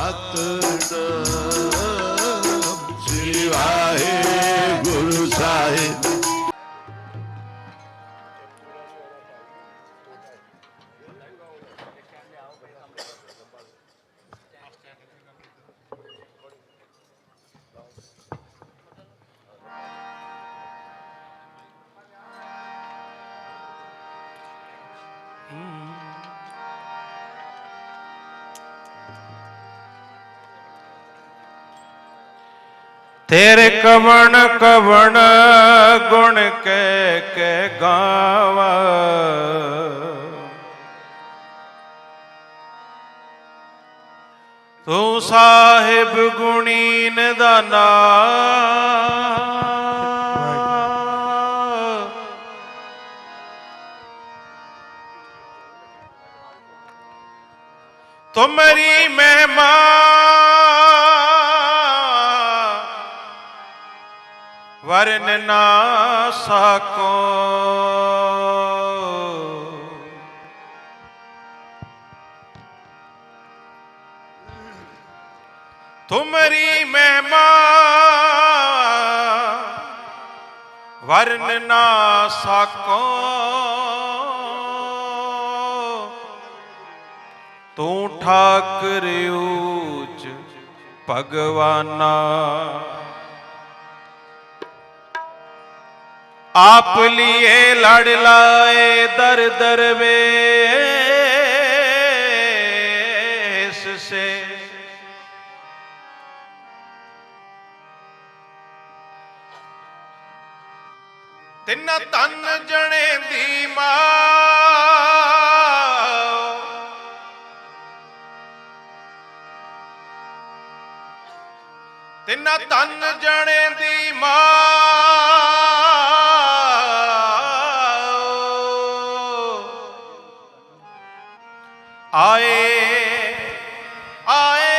सतनाम श्री वाहेगुरु साहिब। तेरे कवण कवण गुण के गावा, तू साहिब गुणी निदाना। तुम्हारी महिमा वरन ना सको, तुम्हारी महिमा वरन ना सको। तू ठाकर ऊच भगवाना, आप लिए लड़ लाए दर दरवेश से। तिन्ना तन जने दी मां, तिन्ना तन जने दी मां, आए आए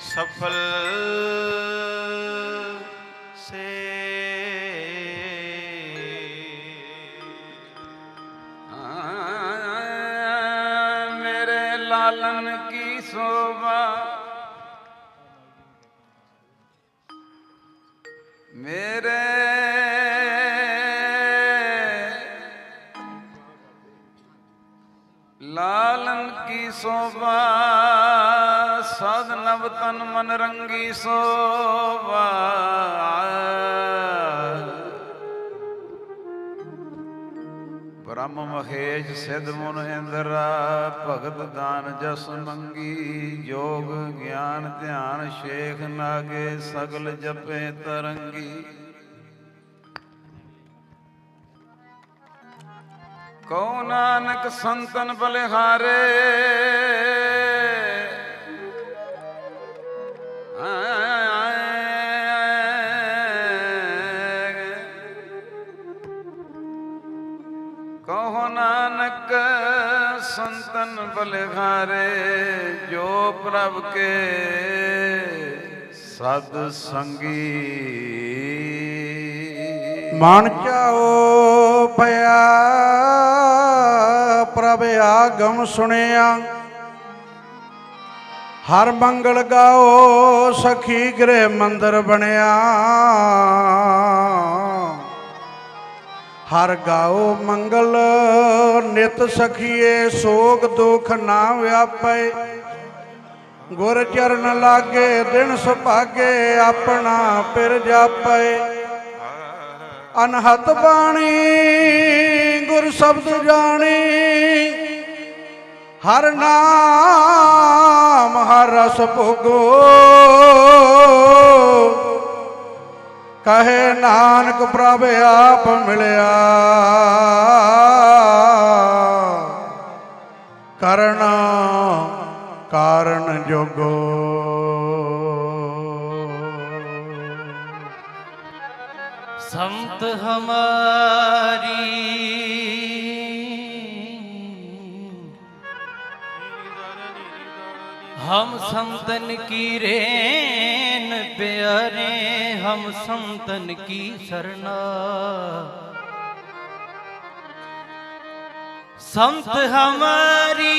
सफल से। मेरे लालन की शोभा, मेरे लालन की शोभा, साध नव तन मन रंगी शोभा। ब्रह्म महेश सिद्ध मुन इंद्रा, भगत दान जस मंगी। योग ज्ञान ध्यान शेख नागे, सगल जपे तरंगी। कहो नानक संतन बलिहारे, कहो नानक संतन बलिहारे। जो प्रभु के सद संगी, मन चाओ भया प्रभ आगम सुनिया। हर मंगल गाओ सखी गृह मंदिर बनया। हर गाओ मंगल नित सखिए, सोग दुख ना व्यापे। गुर चरण लागे दिन सुभागे, अपना पिर जापे। अनहत बाणी गुर शब्द जानी, हर नाम हर रस भोगो। कहे नानक प्रभ आप मिलया, करण कारण जोगो। संत हमारी हम संतन की रेन प्यारे, हम संतन की शरणा। संत हमारी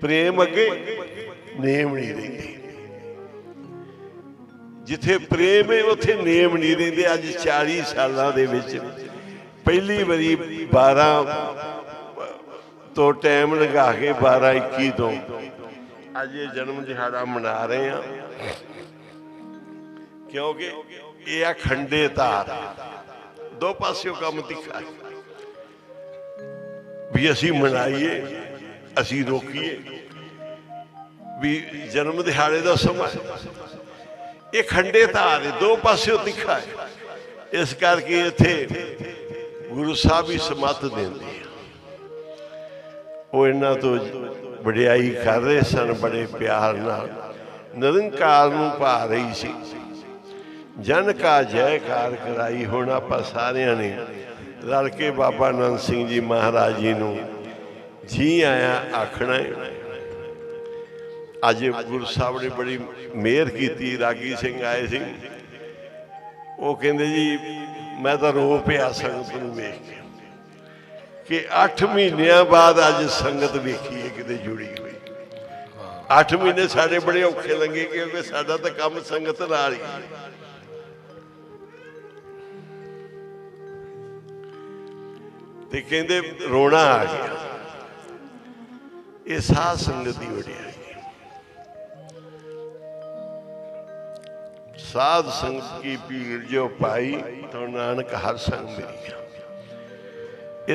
ਪ੍ਰੇਮ ਅੱਗੇ ਨੇਮ ਨਹੀਂ ਰਹਿੰਦੇ। ਜਿੱਥੇ ਪ੍ਰੇਮ ਹੈ ਉੱਥੇ ਨੇਮ ਨਹੀਂ ਰਹਿੰਦੇ। ਅੱਜ 40 ਸਾਲਾਂ ਦੇ ਵਿੱਚ ਪਹਿਲੀ ਵਾਰੀ 12 ਤੋਂ ਟਾਈਮ ਲਗਾ ਕੇ 12-21 ਤੋਂ ਅੱਜ ਇਹ ਜਨਮ ਦਿਹਾੜਾ ਮਨਾ ਰਹੇ ਹਾਂ, ਕਿਉਂਕਿ ਇਹ ਆ ਖੰਡੇ ਧਾਰ, ਦੋ ਪਾਸਿਓਂ ਕੰਮ ਤਿੱਖਾ ਵੀ ਅਸੀਂ ਮਨਾਈਏ, ਅਸੀਂ ਰੋਕੀਏ। ਵੀ ਜਨਮ ਦਿਹਾੜੇ ਦਾ ਸਮਾਂ ਇਹ ਖੰਡੇ ਧਾਰ ਹੈ, ਦੋ ਪਾਸਿਓਂ ਤਿੱਖਾ ਹੈ। ਇਸ ਕਰਕੇ ਇੱਥੇ ਗੁਰੂ ਸਾਹਿਬ ਹੀ ਸਮੱਤ ਦਿੰਦੇ ਆ। ਉਹ ਇਹਨਾਂ ਤੋਂ ਵਡਿਆਈ ਕਰ ਰਹੇ ਸਨ ਬੜੇ ਪਿਆਰ ਨਾਲ। ਨਿਰੰਕਾਰ ਨੂੰ ਭਾ ਰਹੀ ਸੀ, ਜਨ ਕਾ ਜੈਕਾਰ ਕਰਾਈ। ਹੁਣ ਆਪਾਂ ਸਾਰਿਆਂ ਨੇ ਰਲ ਕੇ ਬਾਬਾ ਆਨੰਦ ਸਿੰਘ ਜੀ ਮਹਾਰਾਜ ਜੀ ਨੂੰ ਜੀ ਆਇਆਂ ਆਖਣਾ ਹੈ। ਅੱਜ ਗੁਰੂ ਸਾਹਿਬ ਨੇ ਬੜੀ ਮਿਹਰ ਕੀਤੀ। ਰਾਗੀ ਸਿੰਘ ਆਏ ਸੀ, ਉਹ ਕਹਿੰਦੇ ਜੀ ਮੈਂ ਤਾਂ ਰੋ ਪਿਆ ਸੰਗਤ ਨੂੰ ਵੇਖ ਕੇ ਕਿ 8 ਮਹੀਨਿਆਂ ਬਾਅਦ ਅੱਜ ਸੰਗਤ ਵੇਖੀ ਹੈ ਕਿਤੇ ਜੁੜੀ ਹੋਈ। 8 ਮਹੀਨੇ ਸਾਡੇ ਬੜੇ ਔਖੇ ਲੰਘੇ ਕਿਉਂਕਿ ਸਾਡਾ ਤਾਂ ਕੰਮ ਸੰਗਤ ਨਾਲ ਹੀ। ਤੇ ਕਹਿੰਦੇ ਰੋਣਾ ਆ ਗਿਆ। ਇਹ ਸਾਧ ਸੰਗਤ ਦੀ ਵਡਿਆਈ। ਸਾਧ ਸੰਗਤ ਕੀ ਪੀਰ ਜੋ ਪਾਈ ਤੋ ਨਾਨਕ ਹਰ ਸੰਗ ਮੇਰੀ।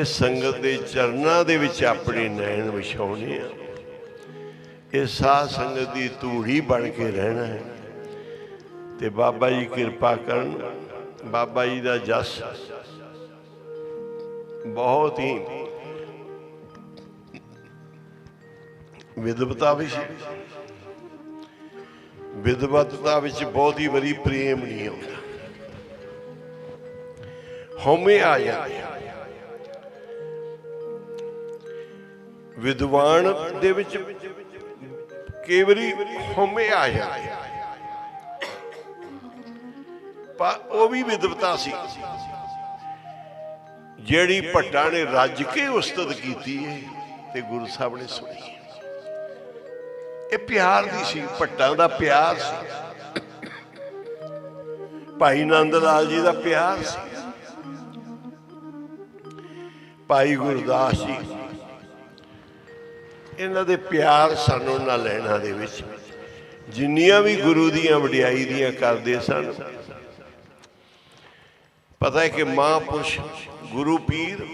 ਇਸ ਸੰਗਤ ਦੇ ਚਰਨਾਂ ਦੇ ਵਿੱਚ ਆਪਣੇ ਨੈਣ ਵਿਛਾਉਣੇ ਆ। ਇਹ ਸਾਧ ਸੰਗਤ ਦੀ ਧੂੜੀ ਬਣ ਕੇ ਰਹਿਣਾ ਹੈ। ਤੇ ਬਾਬਾ ਜੀ ਕਿਰਪਾ ਕਰਨ। ਬਾਬਾ ਜੀ ਦਾ ਜਸ ਬਹੁਤ ਹੀ ਵਿਦਵਤਾ ਵੀ ਸੀ। ਵਿਦਵਤਾ ਵਿੱਚ ਬਹੁਤ ਹੀ ਵਾਰੀ ਪ੍ਰੇਮ ਨਹੀਂ ਆਉਂਦਾ, ਹਉਮੈ ਆ ਜਾਂਦੀ। ਵਿਦਵਾਨ ਦੇ ਵਿੱਚ ਕਈ ਵਾਰੀ ਹਉਮੈ ਆ ਜਾਂਦੀ, ਪਰ ਉਹ ਵੀ ਵਿਦਵਤਾ ਸੀ ਜਿਹੜੀ ਭੱਟਾਂ ਨੇ ਰੱਜ ਕੇ ਉਸਤਤ ਕੀਤੀ ਹੈ ਤੇ ਗੁਰੂ ਸਾਹਿਬ ਨੇ ਸੁਣੀ। ਇਹ ਪਿਆਰ ਦੀ ਸੀ, ਭੱਟਾਂ ਦਾ ਪਿਆਰ ਸੀ, ਭਾਈ ਨੰਦ ਲਾਲ ਜੀ ਦਾ ਪਿਆਰ ਸੀ, ਭਾਈ ਗੁਰਦਾਸ ਜੀ। ਇਹਨਾਂ ਦੇ ਪਿਆਰ ਸਾਨੂੰ ਉਹਨਾਂ ਲੈਣਾ ਦੇ ਵਿੱਚ ਜਿੰਨੀਆਂ ਵੀ ਗੁਰੂ ਦੀਆਂ ਵਡਿਆਈ ਦੀਆਂ ਕਰਦੇ ਸਨ। ਪਤਾ ਹੈ ਕਿ ਮਹਾਂਪੁਰਸ਼ ਗੁਰੂ ਪੀਰ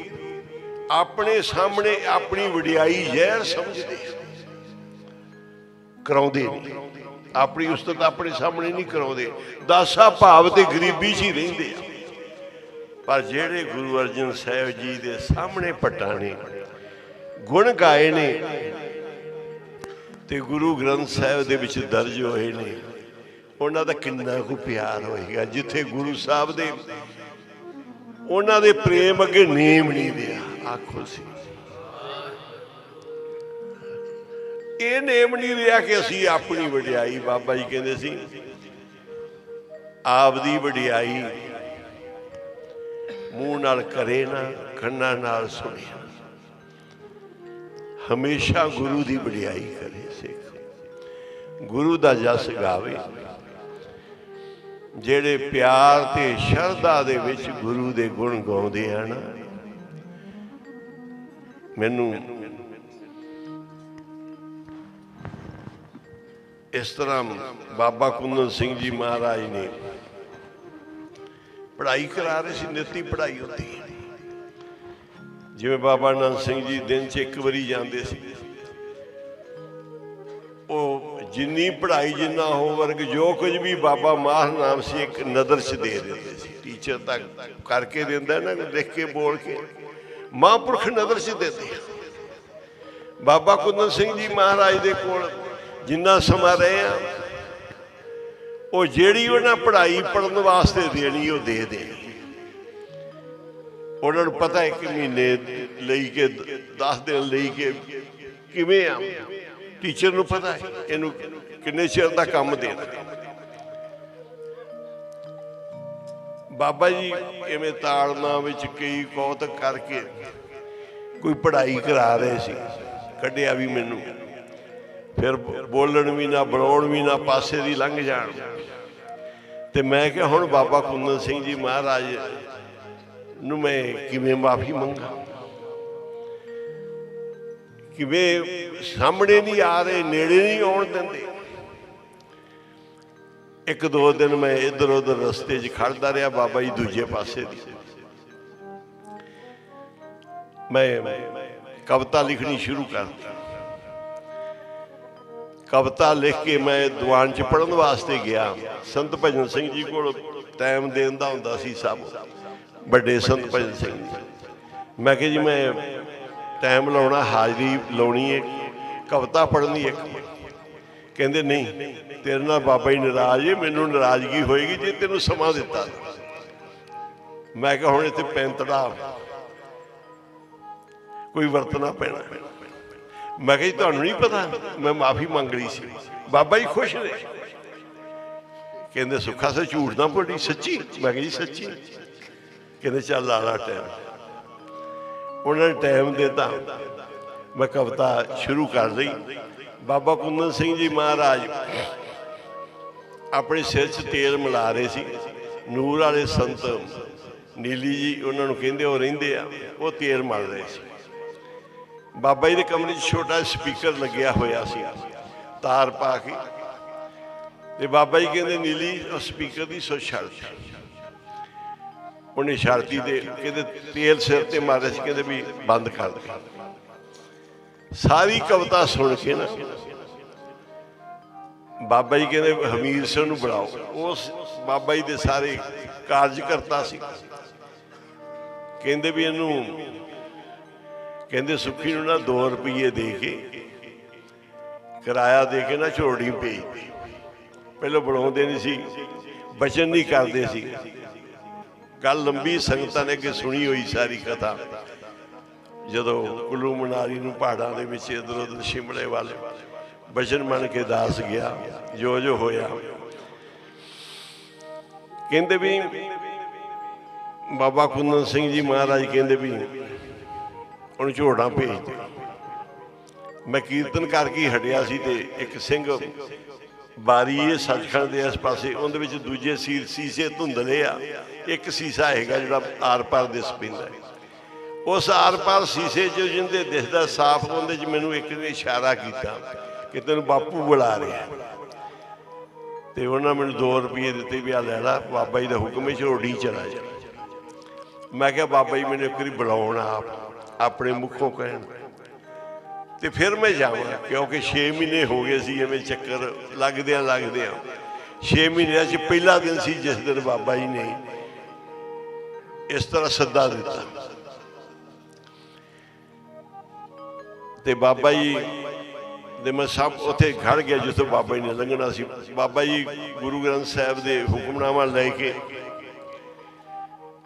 ਆਪਣੇ ਸਾਹਮਣੇ ਆਪਣੀ ਵਡਿਆਈ ਜ਼ਹਿਰ ਸਮਝਦੇ, ਕਰਾਉਂਦੇ ਨਹੀਂ। ਆਪਣੀ ਉਸਤਤ ਆਪਣੇ ਸਾਹਮਣੇ ਨਹੀਂ ਕਰਾਉਂਦੇ, ਦਾਸਾ ਭਾਵ ਤੇ ਗਰੀਬੀ 'ਚ ਹੀ ਰਹਿੰਦੇ ਆ। ਪਰ ਜਿਹੜੇ ਗੁਰੂ ਅਰਜਨ ਸਾਹਿਬ ਜੀ ਦੇ ਸਾਹਮਣੇ ਭੱਟਾਂ ਨੇ ਗੁਣ ਗਾਏ ਨੇ ਤੇ ਗੁਰੂ ਗ੍ਰੰਥ ਸਾਹਿਬ ਦੇ ਵਿੱਚ ਦਰਜ ਹੋਏ ਨੇ, ਉਹਨਾਂ ਦਾ ਕਿੰਨਾ ਕੁ ਪਿਆਰ ਹੋਏਗਾ। ਜਿੱਥੇ ਗੁਰੂ ਸਾਹਿਬ ਦੇ ਉਹਨਾਂ ਦੇ ਪ੍ਰੇਮ ਅੱਗੇ ਨੇਮ ਨਹੀਂ ਦਿਆ। ਆਖੋ ਸੀ ਇਹ ਨੇਮ ਨਹੀਂ ਰਿਹਾ ਕਿ ਅਸੀਂ ਆਪਣੀ ਵਡਿਆਈ। ਬਾਬਾ ਜੀ ਕਹਿੰਦੇ ਸੀ ਆਪਦੀ ਵਡਿਆਈ ਮੂੰਹ ਨਾਲ ਕਰੇ ਨਾ, ਕੰਨਾਂ ਨਾਲ ਸੁਣੇ। ਹਮੇਸ਼ਾ ਗੁਰੂ ਦੀ ਵਡਿਆਈ ਕਰੇ ਸਿੱਖ, ਗੁਰੂ ਦਾ ਜਸ ਗਾਵੇ। ਜਿਹੜੇ ਪਿਆਰ ਤੇ ਸ਼ਰਧਾ ਦੇ ਵਿੱਚ ਗੁਰੂ ਦੇ ਗੁਣ ਗਾਉਂਦੇ ਆ ਨਾ, ਮੈਨੂੰ ਇਸ ਤਰ੍ਹਾਂ ਬਾਬਾ ਕੁੰਦਨ ਸਿੰਘ ਜੀ ਮਹਾਰਾਜ ਨੇ ਪੜ੍ਹਾਈ ਕਰਾ ਰਹੇ ਸੀ। ਨਿੱਤੀ ਪੜ੍ਹਾਈ ਹੁੰਦੀ ਹੈ। ਜਿਵੇਂ ਬਾਬਾ ਆਨੰਦ ਸਿੰਘ ਜੀ ਦਿਨ 'ਚ ਇੱਕ ਵਾਰੀ ਜਾਂਦੇ ਸੀ। ਉਹ ਜਿੰਨੀ ਪੜ੍ਹਾਈ, ਜਿੰਨਾ ਹੋਮਵਰਕ, ਜੋ ਕੁਝ ਵੀ ਬਾਬਾ ਮਾਹਰ ਨਾਮ ਸੀ ਇੱਕ ਨਜ਼ਰ 'ਚ ਦੇ ਦਿੰਦੇ ਸੀ। ਟੀਚਰ ਤੱਕ ਕਰਕੇ ਦਿੰਦਾ ਨਾ, ਲਿਖ ਕੇ ਬੋਲ ਕੇ, ਮਹਾਂਪੁਰਖ ਨਜ਼ਰ 'ਚ ਦਿੰਦੇ। ਬਾਬਾ ਕੁੰਦਨ ਸਿੰਘ ਜੀ ਮਹਾਰਾਜ ਦੇ ਕੋਲ ਜਿੰਨਾ ਸਮਾਂ ਰਹੇ ਆ, ਉਹ ਜਿਹੜੀ ਉਹਨਾਂ ਪੜ੍ਹਾਈ ਪੜ੍ਹਨ ਵਾਸਤੇ ਦੇਣੀ ਉਹ ਦੇ ਦੇਣੀ। ਉਹਨਾਂ ਨੂੰ ਪਤਾ ਹੈ ਕਿ ਮਹੀਨੇ ਲਈ ਕੇ 10 ਦਿਨ ਲਈ ਕੇ ਕਿਵੇਂ ਆ। ਟੀਚਰ ਨੂੰ ਪਤਾ ਹੈ ਇਹਨੂੰ ਕਿੰਨੇ ਚਿਰ ਦਾ ਕੰਮ ਦੇਣਾ। ਬਾਬਾ ਜੀ ਇਵੇਂ ਤਾੜਨਾ ਵਿੱਚ ਕਈ ਕੌਤਕ ਕਰਕੇ ਕੋਈ ਪੜ੍ਹਾਈ ਕਰਾ ਰਹੇ ਸੀ। ਕੱਢਿਆ ਵੀ ਮੈਨੂੰ ਫਿਰ ਬੋਲਣ ਵੀ ਨਾ, ਬਣਾਉਣ ਵੀ ਨਾ, ਪਾਸੇ ਦੀ ਲੰਘ ਜਾਣ। ਤੇ ਮੈਂ ਕਿਹਾ ਹੁਣ ਬਾਬਾ ਕੁੰਦਨ ਸਿੰਘ ਜੀ ਮਹਾਰਾਜ ਨੂੰ ਮੈਂ ਕਿਵੇਂ ਮਾਫੀ ਮੰਗਾ, ਕਿਵੇਂ ਸਾਹਮਣੇ ਨਹੀਂ ਆ ਰਹੇ, ਨੇੜੇ ਨਹੀਂ ਆਉਣ ਦਿੰਦੇ। ਇੱਕ ਦੋ ਦਿਨ ਮੈਂ ਇੱਧਰ ਉੱਧਰ ਰਸਤੇ 'ਚ ਖੜਦਾ ਰਿਹਾ, ਬਾਬਾ ਜੀ ਦੂਜੇ ਪਾਸੇ ਦੀ। ਮੈਂ ਕਵਿਤਾ ਲਿਖਣੀ ਸ਼ੁਰੂ ਕਰ ਦਿੱਤੀ। ਕਵਿਤਾ ਲਿਖ ਕੇ ਮੈਂ ਦੀਵਾਨ 'ਚ ਪੜ੍ਹਨ ਵਾਸਤੇ ਗਿਆ। ਸੰਤ ਭਜਨ ਸਿੰਘ ਜੀ ਕੋਲ ਟਾਈਮ ਦੇਣ ਦਾ ਹੁੰਦਾ ਸੀ, ਸਭ ਵੱਡੇ ਸੰਤ ਭਜਨ ਸਿੰਘ ਜੀ। ਮੈਂ ਕਿਹਾ ਜੀ ਮੈਂ ਟਾਈਮ ਲਾਉਣਾ, ਹਾਜ਼ਰੀ ਲਾਉਣੀ ਹੈ, ਕਵਿਤਾ ਪੜ੍ਹਨੀ ਇੱਕ। ਕਹਿੰਦੇ ਨਹੀਂ, ਤੇਰੇ ਨਾਲ ਬਾਬਾ ਜੀ ਨਾਰਾਜ਼ ਹੈ, ਮੈਨੂੰ ਨਾਰਾਜ਼ਗੀ ਹੋਏਗੀ ਜੇ ਤੈਨੂੰ ਸਮਾਂ ਦਿੱਤਾ। ਮੈਂ ਕਿਹਾ ਹੁਣ ਇੱਥੇ ਪੈਂਤੜਾ ਕੋਈ ਵਰਤਣਾ ਪੈਣਾ। ਮੈਂ ਕਿਹਾ ਜੀ ਤੁਹਾਨੂੰ ਨਹੀਂ ਪਤਾ ਮੈਂ ਮਾਫੀ ਮੰਗ ਲਈ ਸੀ। ਬਾਬਾ ਜੀ ਖੁਸ਼ ਨੇ, ਕਹਿੰਦੇ ਸੁੱਖਾ ਸੇ ਝੂਠ ਨਾ ਬੋਲੀ, ਸੱਚੀ? ਮੈਂ ਕਿਹਾ ਜੀ ਸੱਚੀ। ਕਹਿੰਦੇ ਚੱਲ ਲਾ ਲਾ ਟਾਈਮ। ਉਹਨਾਂ ਨੇ ਟਾਈਮ ਦਿੱਤਾ, ਮੈਂ ਕਵਿਤਾ ਸ਼ੁਰੂ ਕਰ ਲਈ। ਬਾਬਾ ਕੁੰਦਨ ਸਿੰਘ ਜੀ ਮਹਾਰਾਜ ਆਪਣੇ ਸਿਰ 'ਚ ਤੇਲ ਮਿਲਾ ਰਹੇ ਸੀ। ਨੂਰ ਵਾਲੇ ਸੰਤ ਨੀਲੀ ਜੀ ਉਹਨਾਂ ਨੂੰ ਕਹਿੰਦੇ, ਉਹ ਰਹਿੰਦੇ ਆ, ਉਹ ਤੇਲ ਮਲ ਰਹੇ ਸੀ। ਬਾਬਾ ਜੀ ਦੇ ਕਮਰੇ 'ਚ ਛੋਟਾ ਸਪੀਕਰ ਲੱਗਿਆ ਹੋਇਆ ਸੀ, ਤਾਰ ਪਾ ਕੇ। ਤੇ ਬਾਬਾ ਜੀ ਕਹਿੰਦੇ ਨੀਲੀ ਉਹ ਸਪੀਕਰ ਦੀ ਸੁੱਚ ਛੱਡ। ਉਹਨੇ ਛੱਡਤੀ ਤੇ ਕਹਿੰਦੇ ਤੇਲ ਸਿਰ ਤੇ ਮਾਰਿਆ ਸੀ, ਕਹਿੰਦੇ ਵੀ ਬੰਦ ਕਰ ਦੇ। ਸਾਰੀ ਕਵਿਤਾ ਸੁਣ ਕੇ ਨਾ ਬਾਬਾ ਜੀ ਕਹਿੰਦੇ ਹਮੀਰ ਸਿੰਘ ਨੂੰ ਬੁਲਾਓ। ਉਸ ਬਾਬਾ ਜੀ ਦੇ ਸਾਰੇ ਕਾਰਜਕਰਤਾ ਸੀ। ਕਹਿੰਦੇ ਵੀ ਇਹਨੂੰ, ਕਹਿੰਦੇ ਸੁੱਖੀ ਨੂੰ ਨਾ 2 ਰੁਪਈਏ ਦੇ ਕੇ, ਕਿਰਾਇਆ ਦੇ ਕੇ ਨਾ ਝੋੜੀ ਪਈ। ਪਹਿਲਾਂ ਬਣਾਉਂਦੇ ਨਹੀਂ ਸੀ, ਬਚਨ ਨਹੀਂ ਕਰਦੇ ਸੀ। ਗੱਲ ਲੰਬੀ ਸੰਗਤਾਂ ਨੇ ਅੱਗੇ ਸੁਣੀ ਹੋਈ ਸਾਰੀ ਕਥਾ। ਜਦੋਂ ਕੁੱਲੂ ਮਨਾਲੀ ਨੂੰ ਪਹਾੜਾਂ ਦੇ ਵਿੱਚ ਇੱਧਰ ਉੱਧਰ ਸ਼ਿਮਲੇ ਵਾਲੇ ਬਚਨ ਮੰਨ ਕੇ ਦਾਸ ਗਿਆ, ਜੋ ਜੋ ਹੋਇਆ। ਕਹਿੰਦੇ ਵੀ ਬਾਬਾ ਕੁੰਦਨ ਸਿੰਘ ਜੀ ਮਹਾਰਾਜ ਕਹਿੰਦੇ ਵੀ ਹੁਣ ਝੋੜਾਂ ਭੇਜ ਦੇ। ਮੈਂ ਕੀਰਤਨ ਕਰਕੇ ਹਟਿਆ ਸੀ ਤੇ ਇੱਕ ਸਿੰਘ ਬਾਰੀ ਇਹ ਸੱਚਖੰਡ ਦੇ ਇਸ ਪਾਸੇ, ਉਹਦੇ ਵਿੱਚ ਦੂਜੇ ਸੀਸੇ ਧੁੰਦਲੇ ਆ, ਇੱਕ ਸੀਸਾ ਹੈਗਾ ਜਿਹੜਾ ਆਰ ਪਾਰ ਦਿਸ ਪੈਂਦਾ। ਉਸ ਆਰ ਪਾਰ ਸੀਸੇ 'ਚ ਜਿੰਦੇ ਦਿਸਦਾ ਸਾਫ਼, ਉਹਦੇ 'ਚ ਮੈਨੂੰ ਇੱਕ ਨੇ ਇਸ਼ਾਰਾ ਕੀਤਾ ਕਿ ਤੈਨੂੰ ਬਾਪੂ ਬੁਲਾ ਰਿਹਾ। ਤੇ ਉਹਨਾਂ ਮੈਨੂੰ 2 ਰੁਪਈਏ ਦਿੱਤੇ ਵੀ ਆ ਲੈ ਲਾ, ਬਾਬਾ ਜੀ ਦਾ ਹੁਕਮ ਹੈ ਝੋੜੀ ਚਲਾ ਜਾ। ਮੈਂ ਕਿਹਾ ਬਾਬਾ ਜੀ ਮੈਨੂੰ ਇੱਕ ਵਾਰੀ ਬੁਲਾਉਣ, ਆਪ ਆਪਣੇ ਮੁੱਖੋਂ ਕਹਿਣ ਤੇ ਫਿਰ ਮੈਂ ਜਾਵਾਂ, ਕਿਉਂਕਿ 6 ਮਹੀਨੇ ਹੋ ਗਏ ਸੀ ਐਵੇਂ ਚੱਕਰ ਲੱਗਦਿਆਂ 6 ਮਹੀਨਿਆਂ 'ਚ ਪਹਿਲਾ ਦਿਨ ਸੀ ਜਿਸ ਦਿਨ ਬਾਬਾ ਜੀ ਨੇ ਇਸ ਤਰ੍ਹਾਂ ਸੱਦਾ ਦਿੱਤਾ। ਤੇ ਬਾਬਾ ਜੀ ਦੇ ਮੈਂ ਸਭ ਉੱਥੇ ਖੜ ਗਿਆ ਜਿੱਥੋਂ ਬਾਬਾ ਜੀ ਨੇ ਲੰਘਣਾ ਸੀ। ਬਾਬਾ ਜੀ ਗੁਰੂ ਗ੍ਰੰਥ ਸਾਹਿਬ ਦੇ ਹੁਕਮਨਾਮਾ ਲੈ ਕੇ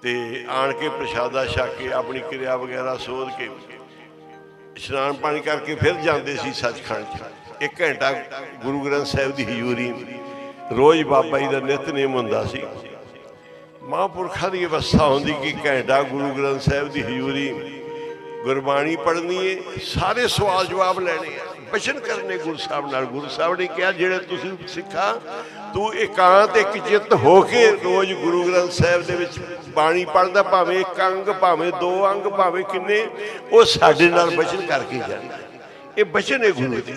ਤੇ ਆਣ ਕੇ ਪ੍ਰਸ਼ਾਦਾ ਛਕ ਕੇ ਆਪਣੀ ਕਿਰਿਆ ਵਗੈਰਾ ਸੋਧ ਕੇ ਇਸ਼ਨਾਨ ਪਾਣੀ ਕਰਕੇ ਫਿਰ ਜਾਂਦੇ ਸੀ ਸੱਚਖੰਡ 'ਚ। 1 ਘੰਟਾ ਗੁਰੂ ਗ੍ਰੰਥ ਸਾਹਿਬ ਦੀ ਹਜ਼ੂਰੀ ਰੋਜ਼ ਬਾਬਾ ਜੀ ਦਾ ਨਿਤਨੇਮ ਹੁੰਦਾ ਸੀ। ਮਹਾਂਪੁਰਖਾਂ ਦੀ ਅਵਸਥਾ ਹੁੰਦੀ ਕਿ ਘੰਟਾ ਗੁਰੂ ਗ੍ਰੰਥ ਸਾਹਿਬ ਦੀ ਹਜ਼ੂਰੀ, ਗੁਰਬਾਣੀ ਪੜ੍ਹਨੀ ਹੈ, ਸਾਰੇ ਸਵਾਲ ਜਵਾਬ ਲੈਣੇ ਆ, ਬਚਨ ਕਰਨੇ ਗੁਰੂ ਸਾਹਿਬ ਨਾਲ। ਗੁਰੂ ਸਾਹਿਬ ਨੇ ਕਿਹਾ ਜਿਹੜੇ ਤੁਸੀਂ ਸਿੱਖਾ ਤੂੰ ਇਕਾਂਤ ਇੱਕ ਚਿੱਤ ਹੋ ਕੇ ਰੋਜ਼ ਗੁਰੂ ਗ੍ਰੰਥ ਸਾਹਿਬ ਦੇ ਵਿੱਚ ਬਾਣੀ ਪੜ੍ਹਦਾ, ਭਾਵੇਂ 1 ਅੰਗ ਭਾਵੇਂ 2 ਅੰਗ ਭਾਵੇਂ ਕਿੰਨੇ, ਉਹ ਸਾਡੇ ਨਾਲ ਬਚਨ ਕਰਕੇ ਜਾਂਦਾ। ਇਹ ਬਚਨ ਹੈ ਗੁਰੂ ਜੀ।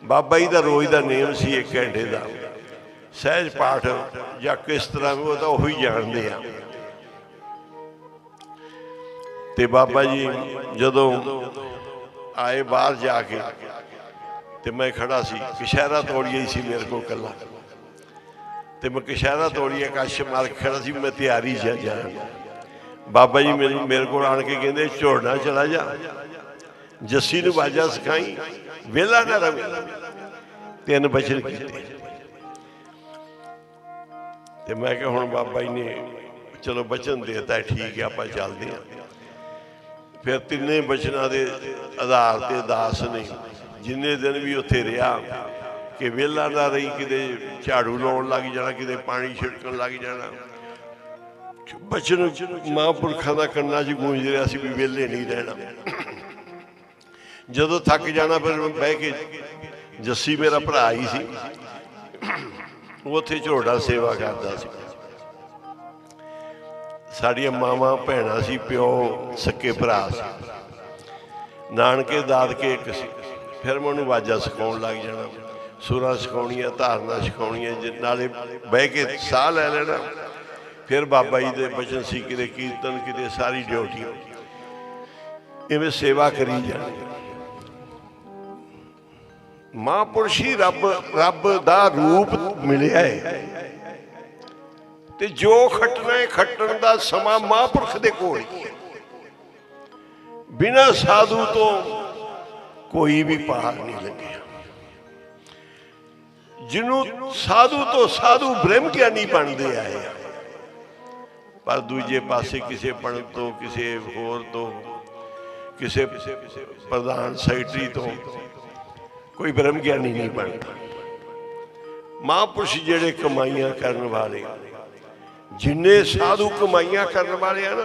ਬਾਬਾ ਜੀ ਦਾ ਰੋਜ਼ ਦਾ ਨੇਮ ਸੀ 1 ਘੰਟੇ ਦਾ ਸਹਿਜ ਪਾਠ ਜਾਂ ਕਿਸ ਤਰ੍ਹਾਂ ਵੀ, ਉਹ ਤਾਂ ਉਹੀ ਜਾਣਦੇ ਆ। ਤੇ ਬਾਬਾ ਜੀ ਜਦੋਂ ਆਏ ਬਾਹਰ ਜਾ ਕੇ ਤੇ ਮੈਂ ਖੜਾ ਸੀ, ਕਸ਼ਹਿਰਾ ਤੋੜੀਆ ਹੀ ਸੀ ਮੇਰੇ ਕੋਲ ਇਕੱਲਾ। ਤੇ ਮੈਂ ਕਸ਼ਹਿਰਾ ਤੋੜੀਆ ਕਸ਼ ਮਾਰ ਕੇ ਖੜਾ ਸੀ, ਮੈਂ ਤਿਆਰੀ ਜਾਣ। ਬਾਬਾ ਜੀ ਮੇਰੇ ਕੋਲ ਆਣ ਕੇ ਕਹਿੰਦੇ ਝੋੜਨਾ ਚਲਾ ਜਾ, ਜੱਸੀ ਨੂੰ ਬਾਜਾ ਸਿਖਾਈ, ਵਿਹਲਾ ਨਾ ਰਵੇ। 3 ਬਚਨ ਕੀਤੇ। ਤੇ ਮੈਂ ਕਿਹਾ ਹੁਣ ਬਾਬਾ ਜੀ ਨੇ ਚਲੋ ਬਚਨ ਦੇ ਦਿੱਤਾ, ਠੀਕ ਹੈ ਆਪਾਂ ਚੱਲਦੇ ਹਾਂ। ਫਿਰ 3 ਬਚਨਾਂ ਦੇ ਆਧਾਰ ਤੇ ਦਾਸ ਨੇ ਜਿੰਨੇ ਦਿਨ ਵੀ ਉੱਥੇ ਰਿਹਾ ਕਿ ਵਿਹਲਾ ਨਾ ਰਹੀ, ਕਿਤੇ ਝਾੜੂ ਲਾਉਣ ਲੱਗ ਜਾਣਾ, ਕਿਤੇ ਪਾਣੀ ਛਿੜਕਣ ਲੱਗ ਜਾਣਾ। ਬਚਨ ਮਹਾਂਪੁਰਖਾਂ ਦਾ ਕੰਨਾਂ 'ਚ ਗੂੰਜ ਰਿਹਾ ਸੀ ਵੀ ਵਿਹਲੇ ਨਹੀਂ ਰਹਿਣਾ। ਜਦੋਂ ਥੱਕ ਜਾਣਾ ਫਿਰ ਬਹਿ ਕੇ ਜੱਸੀ ਮੇਰਾ ਭਰਾ ਹੀ ਸੀ, ਉੱਥੇ ਝੋੜਾ ਸੇਵਾ ਕਰਦਾ ਸੀ। ਸਾਡੀਆਂ ਮਾਵਾਂ ਭੈਣਾਂ ਸੀ, ਪਿਓ ਸੱਕੇ ਭਰਾ ਸੀ, ਨਾਨਕੇ ਦਾਦਕੇ ਇੱਕ ਸੀ। ਫਿਰ ਮੈਂ ਉਹਨੂੰ ਆਵਾਜ਼ਾਂ ਸਿਖਾਉਣ ਲੱਗ ਜਾਣਾ, ਸੁਰਾਂ ਸਿਖਾਉਣੀਆਂ, ਧਾਰਨਾ ਸਿਖਾਉਣੀਆਂ, ਨਾਲੇ ਬਹਿ ਕੇ ਸਾਹ ਲੈ ਲੈਣਾ। ਫਿਰ ਬਾਬਾ ਜੀ ਦੇ ਬਚਨ ਸੀ, ਕਿਤੇ ਕੀਰਤਨ, ਕਿਤੇ ਸਾਰੀ ਡਿਊਟੀ, ਇਵੇਂ ਸੇਵਾ ਕਰੀ ਜਾਣੀ। ਮਹਾਂਪੁਰਸ਼ ਹੀ ਰੱਬ ਦਾ ਰੂਪ ਮਿਲਿਆ ਹੈ, ਤੇ ਜੋ ਖੱਟਣਾ ਹੈ ਖੱਟਣ ਦਾ ਸਮਾਂ ਮਹਾਂਪੁਰਖ ਦੇ ਕੋਲ ਹੀ। ਬਿਨਾਂ ਸਾਧੂ ਤੋਂ ਕੋਈ ਵੀ ਪਾਰ ਨਹੀਂ ਲੱਗਿਆ। ਜਿਹਨੂੰ ਸਾਧੂ ਤੋਂ ਸਾਧੂ ਬ੍ਰਹਮ ਗਿਆਨੀ ਬਣਦੇ ਆਏ, ਪਰ ਦੂਜੇ ਪਾਸੇ ਕਿਸੇ ਪੰਡਤ ਤੋਂ, ਕਿਸੇ ਹੋਰ ਤੋਂ, ਕਿਸੇ ਪ੍ਰਧਾਨ ਸੈਕਟਰੀ ਤੋਂ ਕੋਈ ਬ੍ਰਹਮ ਗਿਆਨੀ ਨਹੀਂ ਬਣਦਾ। ਮਹਾਂਪੁਰਸ਼ ਜਿਹੜੇ ਕਮਾਈਆਂ ਕਰਨ ਵਾਲੇ, ਜਿੰਨੇ ਸਾਧੂ ਕਮਾਈਆਂ ਕਰਨ ਵਾਲੇ ਆ ਨਾ,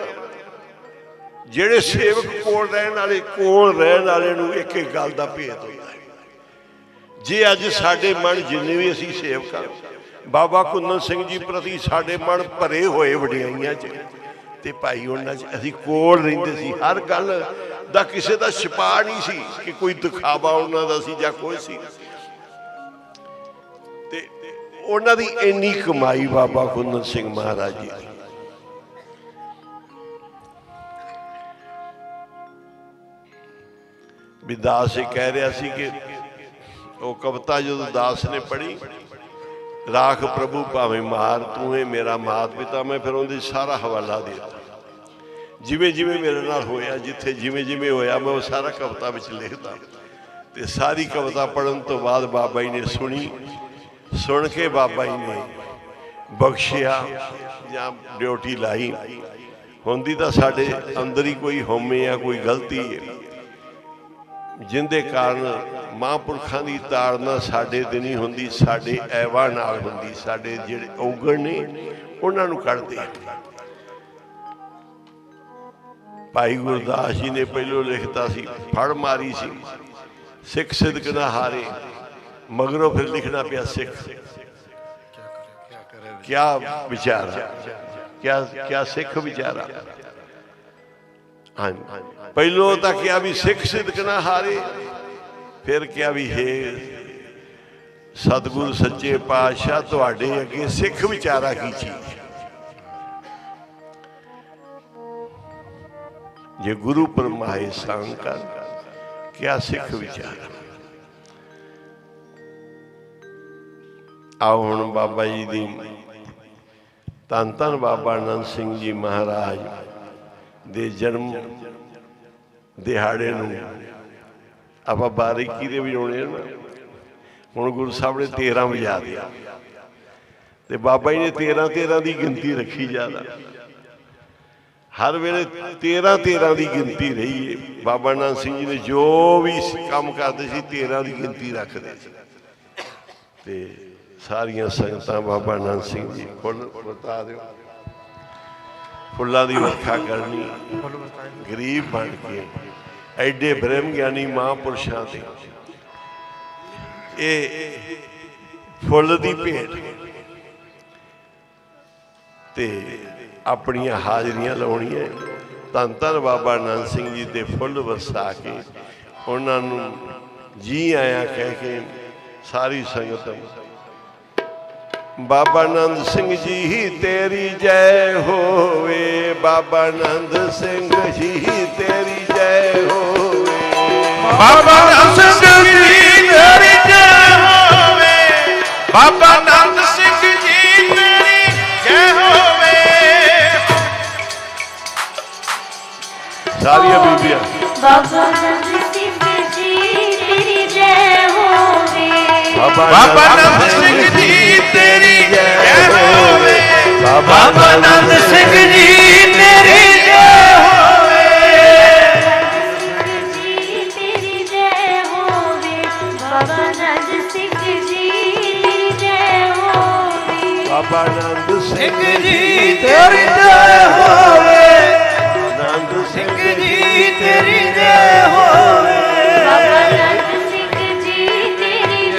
ਜਿਹੜੇ ਸੇਵਕ ਕੋਲ ਰਹਿਣ ਵਾਲੇ ਨੂੰ ਇੱਕ ਇੱਕ ਗੱਲ ਦਾ ਭੇਤ ਹੁੰਦਾ ਹੈ। ਜੇ ਅੱਜ ਸਾਡੇ ਮਨ ਜਿੰਨੇ ਵੀ ਅਸੀਂ ਸੇਵਕ ਹਾਂ, ਬਾਬਾ ਕੁੰਦਨ ਸਿੰਘ ਜੀ ਪ੍ਰਤੀ ਸਾਡੇ ਮਨ ਭਰੇ ਹੋਏ ਵਡਿਆਈਆਂ 'ਚ, ਤੇ ਭਾਈ ਉਹਨਾਂ 'ਚ ਅਸੀਂ ਕੋਲ ਰਹਿੰਦੇ ਸੀ। ਹਰ ਗੱਲ ਦਾ ਕਿਸੇ ਦਾ ਛਪਾ ਨਹੀਂ ਸੀ ਕਿ ਕੋਈ ਦਿਖਾਵਾ ਉਹਨਾਂ ਦਾ ਸੀ ਜਾਂ ਕੋਈ ਸੀ। ਤੇ ਉਹਨਾਂ ਦੀ ਇੰਨੀ ਕਮਾਈ ਬਾਬਾ ਕੁੰਦਨ ਸਿੰਘ ਮਹਾਰਾਜ ਜੀ ਦੀ। ਵੀ ਦਾਸ ਇਹ ਕਹਿ ਰਿਹਾ ਸੀ ਕਿ ਉਹ ਕਵਿਤਾ ਜਦੋਂ ਦਾਸ ਨੇ ਪੜ੍ਹੀ, ਰਾਖ ਪ੍ਰਭੂ ਭਾਵੇਂ ਮਾਰ, ਤੂੰ ਹੈ ਮੇਰਾ ਮਾਤ ਪਿਤਾ, ਮੈਂ ਫਿਰ ਉਹਦੇ ਸਾਰਾ ਹਵਾਲਾ ਦੇ ਦਿੱਤਾ। ਜਿਵੇਂ ਜਿਵੇਂ ਮੇਰੇ ਨਾਲ ਹੋਇਆ, ਜਿੱਥੇ ਜਿਵੇਂ ਜਿਵੇਂ ਹੋਇਆ, ਮੈਂ ਉਹ ਸਾਰਾ ਕਵਿਤਾ ਵਿੱਚ ਲਿਖਦਾ। ਤੇ ਸਾਰੀ ਕਵਿਤਾ ਪੜ੍ਹਨ ਤੋਂ ਬਾਅਦ ਬਾਬਾ ਜੀ ਨੇ ਸੁਣੀ, ਸੁਣ ਕੇ ਬਾਬਾ ਜੀ ਨੇ ਬਖਸ਼ਿਆ ਜਾਂ ਡਿਊਟੀ ਲਾਈ। ਹੁੰਦੀ ਤਾਂ ਸਾਡੇ ਅੰਦਰ ਹੀ ਕੋਈ ਹਉਮੈ ਆ, ਕੋਈ ਗਲਤੀ ਹੈ, ਜਿੰਦੇ ਕਾਰਨ ਮਹਾਂਪੁਰਖਾਂ ਦੀ ਤਾੜਨਾ ਸਾਡੇ ਤੇ ਨਹੀਂ ਹੁੰਦੀ, ਸਾਡੇ ਐਵਾ ਨਾਲ ਹੁੰਦੀ। ਸਾਡੇ ਜਿਹੜੇ ਔਗਣ ਨੇ ਉਹਨਾਂ ਨੂੰ ਕੱਢਦੇ। ਭਾਈ ਗੁਰਦਾਸ ਜੀ ਨੇ ਪਹਿਲੋਂ ਲਿਖਤਾ ਸੀ, ਫੜ ਮਾਰੀ ਸੀ ਸਿੱਖ ਸਿਦਕ ਨਾ ਹਾਰੇ, ਮਗਰੋਂ ਫਿਰ ਲਿਖਣਾ ਪਿਆ ਸਿੱਖ ਕਿਆ ਵਿਚਾਰਾ, ਕਿਆ ਸਿੱਖ ਵਿਚਾਰਾ। ਹਾਂਜੀ, ਪਹਿਲੋਂ ਤਾਂ ਕਿਹਾ ਵੀ ਸਿੱਖ ਸਿਦਕ ਨਾ ਹਾਰੇ, ਫਿਰ ਕਿਹਾ ਵੀ ਹੈ ਸਤਿਗੁਰੂ ਸੱਚੇ ਪਾਤਸ਼ਾਹ ਤੁਹਾਡੇ ਅੱਗੇ ਸਿੱਖ ਵਿਚਾਰਾ ਕੀ ਚੀਜ਼। ਜੇ ਗੁਰੂ ਪਰਮਾਏ ਸੰਗ ਕਰ, ਕਿਆ ਸਿੱਖ ਵਿਚਾਰਾ। ਆਓ ਹੁਣ ਬਾਬਾ ਜੀ ਦੀ ਧੰਨ ਧੰਨ ਬਾਬਾ ਆਨੰਦ ਸਿੰਘ ਜੀ ਮਹਾਰਾਜ ਦੇ ਜਨਮ ਦਿਹਾੜੇ ਨੂੰ ਆਪਾਂ ਬਾਰੀਕੀ ਦੇ ਵਜਾਉਣੇ ਨਾ। ਹੁਣ ਗੁਰੂ ਸਾਹਿਬ ਨੇ 13 ਵਜਾ ਦਿਆ, ਤੇ ਬਾਬਾ ਜੀ ਨੇ 13 ਦੀ ਗਿਣਤੀ ਰੱਖੀ ਜ਼ਿਆਦਾ। ਹਰ ਵੇਲੇ 13 ਦੀ ਗਿਣਤੀ ਰਹੀ ਹੈ। ਬਾਬਾ ਆਨੰਦ ਸਿੰਘ ਜੀ ਨੇ ਜੋ ਵੀ ਕੰਮ ਕਰਦੇ ਸੀ 13 ਦੀ ਗਿਣਤੀ ਰੱਖਦੇ ਸੀ। ਤੇ ਸਾਰੀਆਂ ਸੰਗਤਾਂ ਬਾਬਾ ਆਨੰਦ ਸਿੰਘ ਜੀ ਫੁੱਲ ਵਰਤਾ ਦਿਓ, ਫੁੱਲਾਂ ਦੀ ਵਰਖਾ ਕਰਨੀ। ਗਰੀਬ ਬਣ ਕੇ ਐਡੇ ਬ੍ਰਹਮ ਗਿਆਨੀ ਮਹਾਂਪੁਰਸ਼ਾਂ ਦੇ ਇਹ ਫੁੱਲ ਦੀ ਭੇਟ, ਤੇ ਆਪਣੀਆਂ ਹਾਜ਼ਰੀਆਂ ਲਾਉਣੀਆਂ। ਧੰਨ ਧੰਨ ਬਾਬਾ ਆਨੰਦ ਸਿੰਘ ਜੀ ਦੇ ਫੁੱਲ ਵਰਸਾ ਕੇ ਉਹਨਾਂ ਨੂੰ ਜੀ ਆਇਆਂ ਕਹਿ ਕੇ ਸਾਰੀ ਸੰਗਤ ਬਾਬਾ ਆਨੰਦ ਸਿੰਘ ਜੀ ਤੇਰੀ ਜੈ ਹੋਵੇ, ਬਾਬਾ ਆਨੰਦ ਸਿੰਘ ਜੀ ਤੇਰੀ ਜੈ ਹੋਵੇ, ਬਾਬਾ ਆਨੰਦ ਸਿੰਘ ਜੀ ਤੇਰੀ ਜੈ ਹੋਵੇ, ਬਾਬਾ ਆਨੰਦ ਸਿੰਘ ਜੀ ਤੇਰੀ ਜੈ ਹੋਵੇ। ਸਾਰੀਆਂ ਬੀਬੀਆਂ ਬਾਬਾ ਆਨੰਦ ਸਿੰਘ ਜੀ ਤੇਰੀ ਜੈ ਹੋਵੇ, ਬਾਬਾ ਆਨੰਦ ਸਿੰਘ ਜੀ ਤੇਰੀ ਜੈ ਹੋਵੇ, ਬਾਬਾ ਆਨੰਦ ਸਿੰਘ ਜੀ ਤੇਰੀ ਜੈ ਹੋਵੇ, ਜੀ ਤੇਰੀ ਜੈ ਹੋਵੇ, ਬਾਬਾ ਆਨੰਦ ਸਿੰਘ ਜੀ ਜੈ ਹੋਵੇ, ਬਾਬਾ ਆਨੰਦ ਸਿੰਘ ਜੀ ਤੇਰੀ ਜੈ ਹੋਵੇ, ਆਨੰਦ ਸਿੰਘ ਜੀ ਤੇਰੀ ਜੈ ਹੋਵੇ, ਬਾਬਾ ਆਨੰਦ ਸਿੰਘ ਜੀ ਤੇਰੀ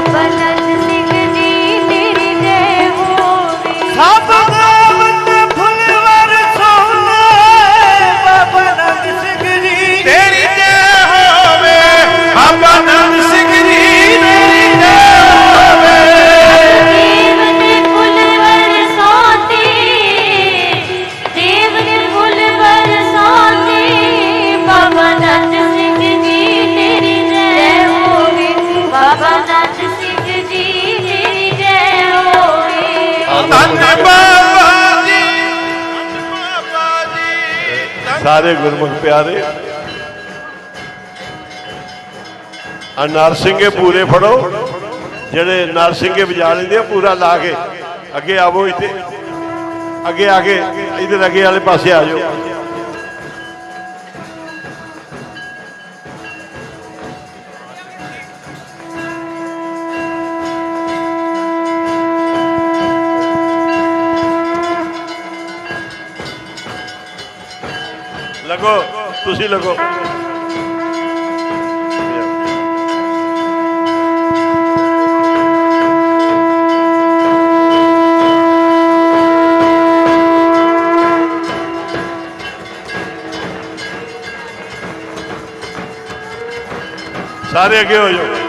बाबा नंद सिंह जी तेरी जय होवे ਸਭ ਦੇਵਤੇ ਫੁੱਲ ਵਰਸਾਉਂਦੇ ਬਾਬਾ ਨੰਦ ਸਿੰਘ ਜੀ ਤੇਰੀ ਜੈ ਹੋਵੇ ਬਾਬਾ ਨੰਦ ਸਿੰਘ ਜੀ ਤੇਰੀ ਜੈ ਹੋਵੇ देव ने फूल बरसाते देव ने फूल बरसाते बाबा नंद सिंह जी तेरी जय होवे बाबा नंद सिंह जी तेरी जय होवे ਧੰਨ ਬਾਬਾ ਜੀ ਧੰਨ ਬਾਬਾ ਜੀ ਧੰਨ ਸਾਰੇ ਗੁਰਮੁਖ ਪਿਆਰੇ ਆ ਨਰਸਿੰਘੇ ਪੂਰੇ ਫੜੋ ਜਿਹੜੇ ਨਰਸਿੰਘੇ ਵਜਾ ਲੈਂਦੇ ਆ ਪੂਰਾ ਲਾ ਕੇ ਅੱਗੇ ਆਵੋ ਇੱਥੇ ਅੱਗੇ ਆ ਕੇ ਇਧਰ ਅੱਗੇ ਵਾਲੇ ਪਾਸੇ ਆ ਜਾਓ लगो तुसी लगो सारे अगे हो जाओ